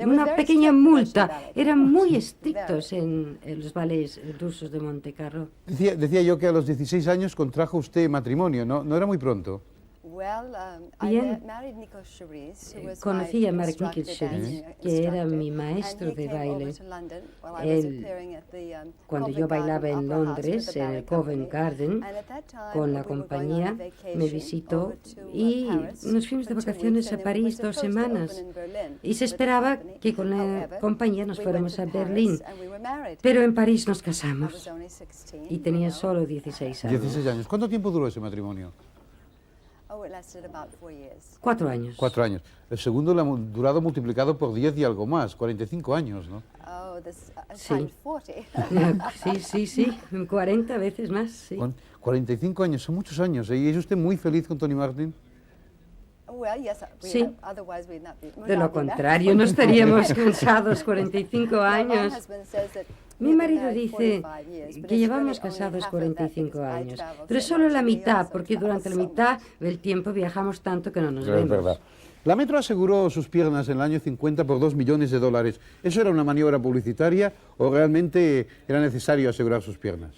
una pequeña multa. Eran muy estrictos en los ballets rusos de Monte Carlo. Decía yo que a los 16 años contrajo usted matrimonio, ¿no? ¿No era muy pronto? Bien, conocí a Mark Nichols Cherise, que era mi maestro de baile. Él, cuando yo bailaba en Londres, en el Covent Garden, con la compañía, me visitó y nos fuimos de vacaciones a París 2 semanas. Y se esperaba que con la compañía nos fuéramos a Berlín. Pero en París nos casamos. Y tenía solo 16 años. 16 años. ¿Cuánto tiempo duró ese matrimonio? 4 años. 4 años. El segundo lo ha durado multiplicado por 10 y algo más, 45 años, ¿no? Sí. Sí, 40 veces más, sí. 45 años, son muchos años. ¿Y es usted muy feliz con Tony Martin? Sí. De lo contrario, no estaríamos cansados 45 años. Mi marido dice que llevamos casados 45 años, pero es solo la mitad, porque durante la mitad del tiempo viajamos tanto que no nos vemos. Es verdad. La Metro aseguró sus piernas en el año 50 por $2 millones. ¿Eso era una maniobra publicitaria o realmente era necesario asegurar sus piernas?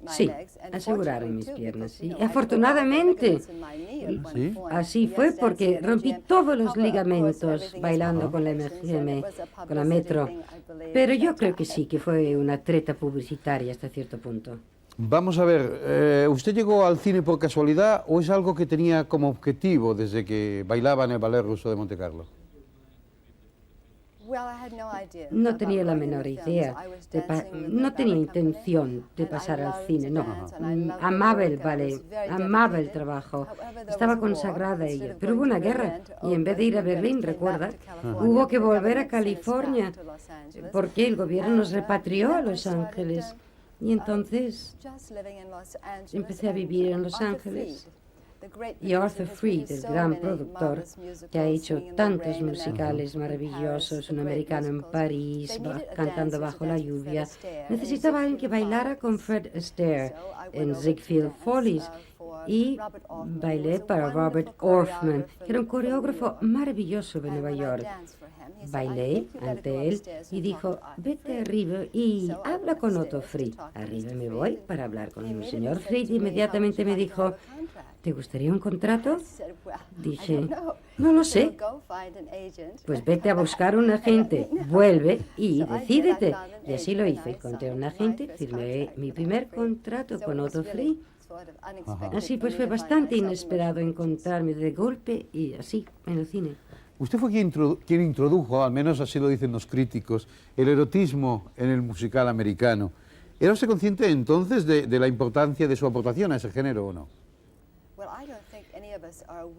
Sí, aseguraron mis piernas, sí. Afortunadamente, ¿Sí? así fue porque rompí todos los ligamentos bailando con la MGM, con la Metro. Pero yo creo que sí, que fue una treta publicitaria hasta cierto punto. Vamos a ver, ¿usted llegó al cine por casualidad o es algo que tenía como objetivo desde que bailaba en el Ballet Ruso de Montecarlo? No tenía la menor idea, no tenía intención de pasar al cine, no. Amaba el ballet, amaba el trabajo, estaba consagrada a ello. Pero hubo una guerra y en vez de ir a Berlín, recuerda, hubo que volver a California porque el gobierno nos repatrió a Los Ángeles. Y entonces empecé a vivir en Los Ángeles. Y Arthur Freed, el gran productor, que ha hecho tantos musicales maravillosos, Un americano en París, Cantando bajo la lluvia, necesitaba alguien que bailara con Fred Astaire en Ziegfeld Follies. Y bailé para Robert Orffman, que era un coreógrafo maravilloso de Nueva York. Bailé ante él y dijo, vete arriba y habla con Otto Fried. Arriba me voy para hablar con el señor Fried y inmediatamente me dijo, ¿te gustaría un contrato? Dije, no lo sé. Pues vete a buscar un agente, vuelve y decídete. Y así lo hice. Encontré un agente, firmé mi primer contrato con Otto Fried. Así pues fue bastante inesperado encontrarme de golpe y así en el cine. Usted fue quien introdujo, al menos así lo dicen los críticos, el erotismo en el musical americano. ¿Era usted consciente entonces de la importancia de su aportación a ese género o no?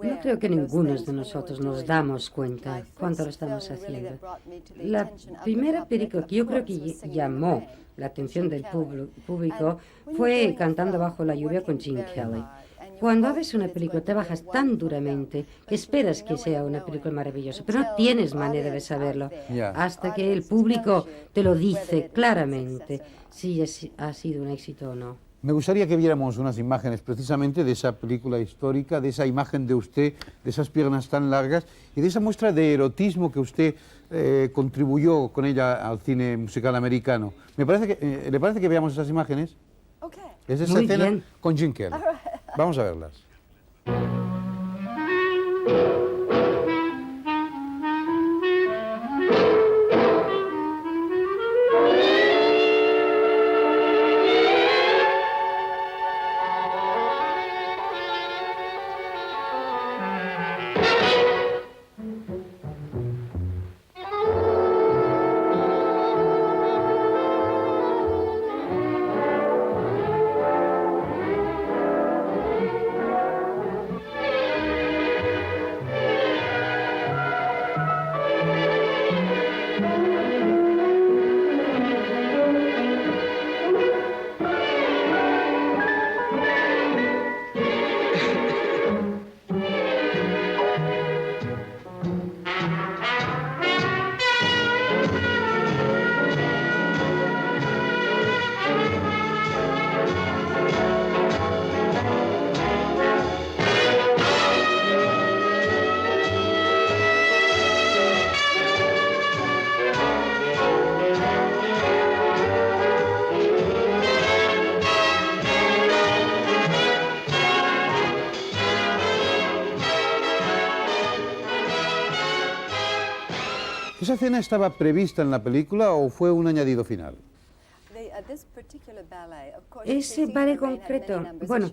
No creo que ninguno de nosotros nos damos cuenta cuánto lo estamos haciendo. La primera película que yo creo que llamó la atención del público fue Cantando bajo la lluvia con Gene Kelly. Cuando haces una película te bajas tan duramente que esperas que sea una película maravillosa, pero no tienes manera de saberlo hasta que el público te lo dice claramente si ha sido un éxito o no. Me gustaría que viéramos unas imágenes precisamente de esa película histórica, de esa imagen de usted, de esas piernas tan largas y de esa muestra de erotismo que usted contribuyó con ella al cine musical americano. ¿Le parece que veamos esas imágenes? Es esa escena con Gene Kelly. Vamos a verlas. ¿Esa escena estaba prevista en la película o fue un añadido final? Ese ballet concreto, bueno,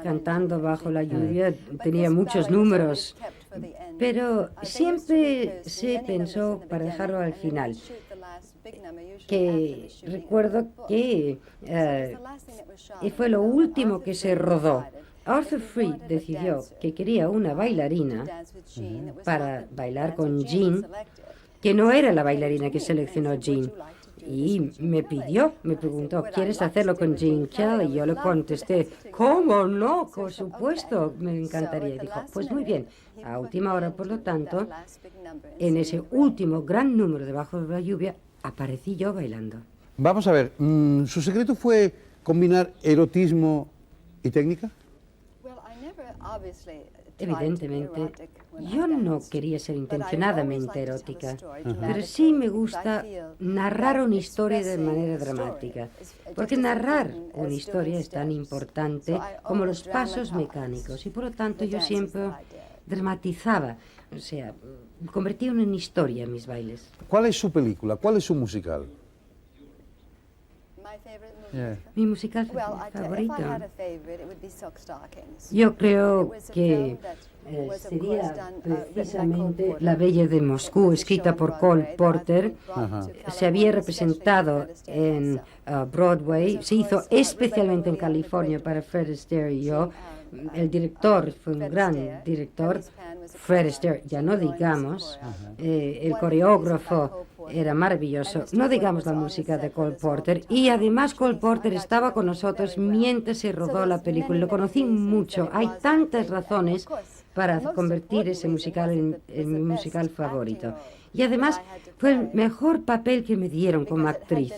cantando bajo la lluvia, tenía muchos números, pero siempre se pensó para dejarlo al final. Que recuerdo que fue lo último que se rodó. Arthur Freed decidió que quería una bailarina para bailar con Jean, que no era la bailarina que seleccionó Jean. Y me preguntó, ¿quieres hacerlo con Gene Kelly? Y yo le contesté, ¿cómo no? Por supuesto, me encantaría. Y dijo, pues muy bien, a última hora, por lo tanto, en ese último gran número de Bajo la lluvia, aparecí yo bailando. Vamos a ver, ¿su secreto fue combinar erotismo y técnica? Evidentemente, yo no quería ser intencionadamente erótica, pero sí me gusta narrar una historia de manera dramática, porque narrar una historia es tan importante como los pasos mecánicos, y por lo tanto yo siempre dramatizaba, o sea, convertía en una historia mis bailes. ¿Cuál es su película? ¿Cuál es su musical? Mi musical favorito. Yo creo que sería precisamente La Bella de Moscú, escrita por Cole Porter. Se había representado en Broadway, se hizo especialmente en California para Fred Astaire y yo. El director fue un gran director, Fred Astaire, ya no digamos. El coreógrafo era maravilloso, no digamos la música de Cole Porter. Y además Cole Porter estaba con nosotros mientras se rodó la película. Lo conocí mucho. Hay tantas razones para convertir ese musical en mi musical favorito. Y además fue el mejor papel que me dieron como actriz.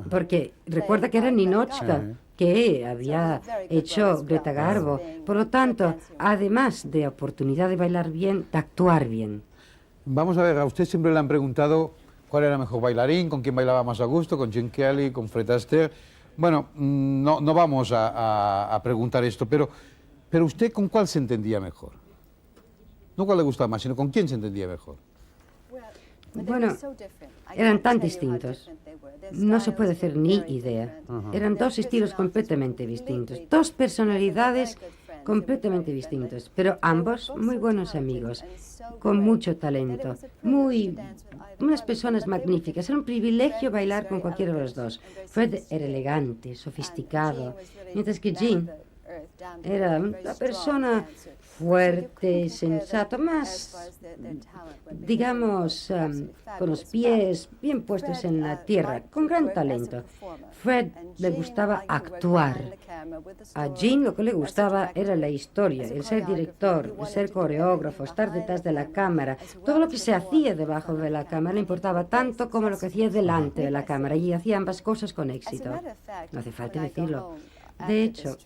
Porque recuerda que era Ninochka, que había hecho Greta Garbo. Por lo tanto, además de oportunidad de bailar bien, de actuar bien. Vamos a ver, a usted siempre le han preguntado cuál era el mejor bailarín, con quién bailaba más a gusto, con Gene Kelly, con Fred Astaire. Bueno, no vamos a preguntar esto, pero usted ¿con cuál se entendía mejor? No cuál le gustaba más, sino con quién se entendía mejor. Bueno, eran tan distintos. No se puede hacer ni idea. Eran dos estilos completamente distintos, dos personalidades completamente distintos, pero ambos muy buenos amigos, con mucho talento, unas personas magníficas. Era un privilegio bailar con cualquiera de los dos. Fred era elegante, sofisticado, mientras que Gene era una persona fuerte, sensato, más, digamos, con los pies bien puestos en la tierra, con gran talento. Fred le gustaba actuar. A Gene lo que le gustaba era la historia, el ser director, el ser coreógrafo, estar detrás de la cámara. Todo lo que se hacía debajo de la cámara le importaba tanto como lo que hacía delante de la cámara, y hacía ambas cosas con éxito. No hace falta decirlo. De hecho,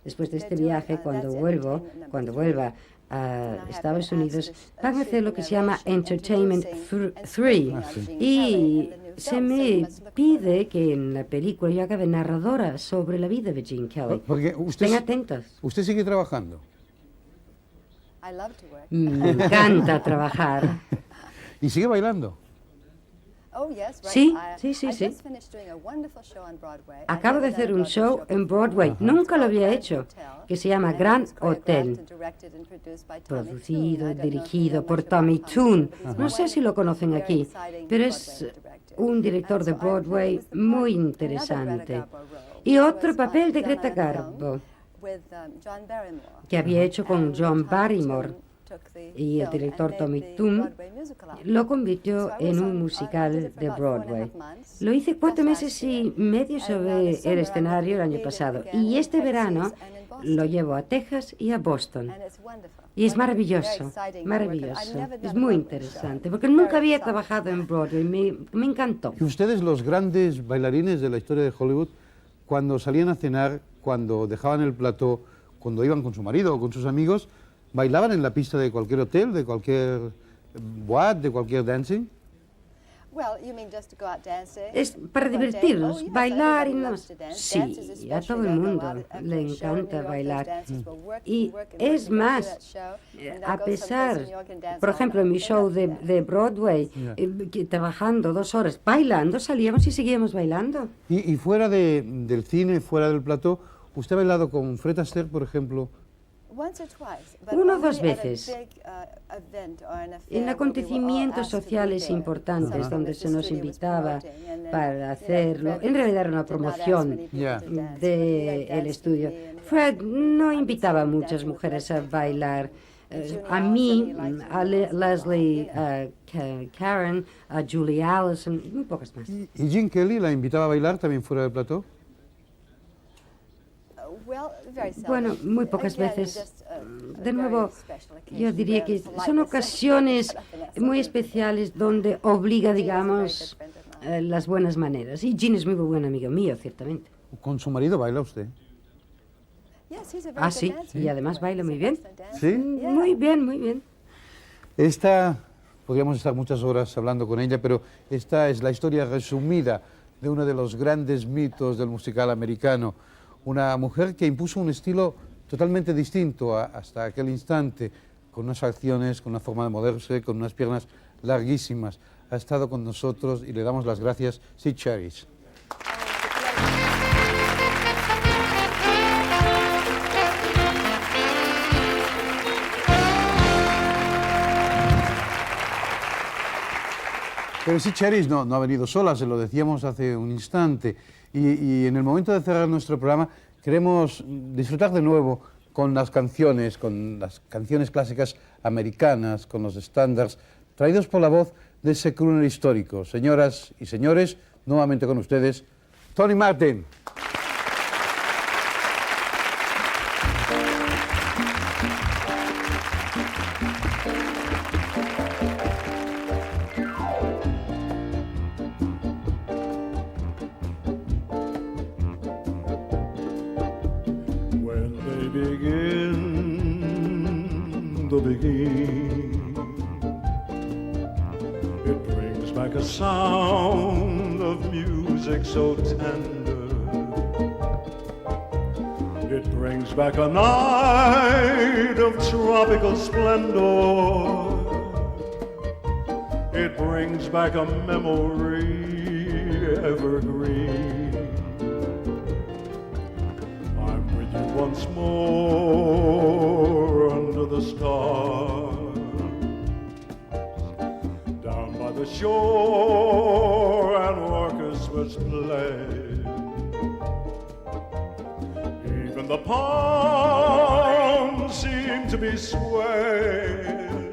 después de este viaje, cuando vuelva a Estados Unidos, van a hacer lo que se llama Entertainment 3. Y se me pide que en la película yo haga de narradora sobre la vida de Gene Kelly. Estén atentos. ¿Usted sigue trabajando? Me encanta trabajar. ¿Y sigue bailando? Sí. Acabo de hacer un show en Broadway, nunca lo había hecho, que se llama Grand Hotel, producido y dirigido por Tommy Tune. No sé si lo conocen aquí, pero es un director de Broadway muy interesante. Y otro papel de Greta Garbo, que había hecho con John Barrymore. Y el director Tommy Tune lo convirtió en un musical de Broadway. Lo hice 4 meses y medio sobre el escenario el año pasado. Y este verano lo llevo a Texas y a Boston. Y es maravilloso, maravilloso. Es muy interesante, porque nunca había trabajado en Broadway. Me encantó. ¿Y ustedes, los grandes bailarines de la historia de Hollywood, cuando salían a cenar, cuando dejaban el plató, cuando iban con su marido o con sus amigos, bailaban en la pista de cualquier hotel, de cualquier boate, de cualquier dancing? Es para divertirnos, bailar y nada más. Sí, a todo el mundo le encanta bailar. Y es más, a pesar, por ejemplo, en mi show de Broadway, trabajando 2 horas, bailando, salíamos y seguíamos bailando. Y fuera del cine, fuera del plató, ¿usted ha bailado con Fred Astaire, por ejemplo? 1 o 2 veces. En acontecimientos sociales importantes donde se nos invitaba para hacerlo. En realidad era una promoción del estudio. Fred no invitaba a muchas mujeres a bailar. A mí, a Leslie Caron, a Julie Allison, muy pocas más. ¿Y Gene Kelly la invitaba a bailar también fuera del plató? Bueno, muy pocas veces. De nuevo, yo diría que son ocasiones muy especiales donde obliga, digamos, las buenas maneras. Y Gene es muy buen amigo mío, ciertamente. ¿Con su marido baila usted? Ah, sí, y además baila muy bien. ¿Sí? Muy bien, muy bien. Esta, podríamos estar muchas horas hablando con ella, pero esta es la historia resumida de uno de los grandes mitos del musical americano. Una mujer que impuso un estilo totalmente distinto hasta aquel instante, con unas acciones, con una forma de moverse, con unas piernas larguísimas. Ha estado con nosotros y le damos las gracias, Sid Charisse. Pero Sid Charisse no ha venido sola, se lo decíamos hace un instante. Y en el momento de cerrar nuestro programa queremos disfrutar de nuevo con las canciones clásicas americanas, con los estándares, traídos por la voz de ese crooner histórico. Señoras y señores, nuevamente con ustedes, Tony Martin. Sound of music so tender, it brings back a night of tropical splendor, it brings back a memory evergreen. I'm with you once more under the stars, the shore and orchestras play. Even the palms seem to be swayed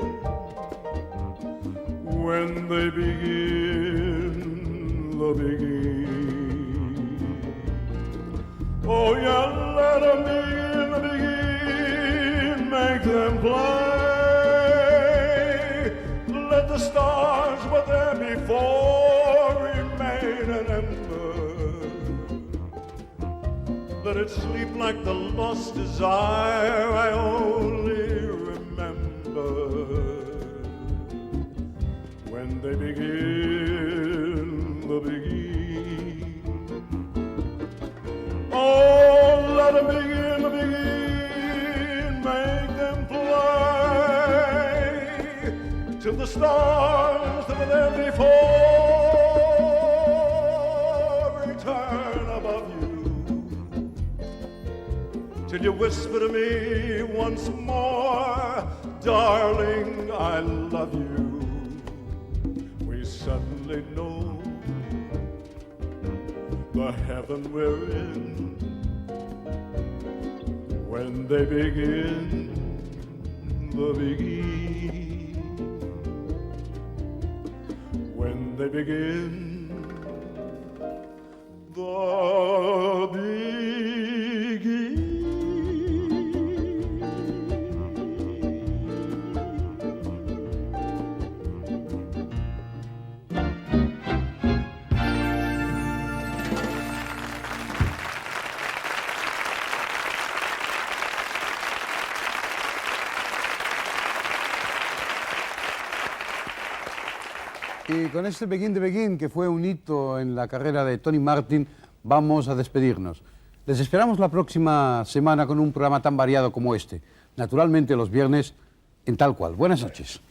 when they begin the begin. Oh yeah, let them begin, make them play. Let the stars were there before remain an ember. Let it sleep like the lost desire I only remember. When they begin the begin. Oh, let them begin the begin, make them play till the stars that were there before return above you, till you whisper to me once more, darling, I love you. We suddenly know the heaven we're in when they begin the begin. When they begin the begin. Y con este Begin de Begin, que fue un hito en la carrera de Tony Martin, vamos a despedirnos. Les esperamos la próxima semana con un programa tan variado como este. Naturalmente los viernes en Tal Cual. Buenas noches.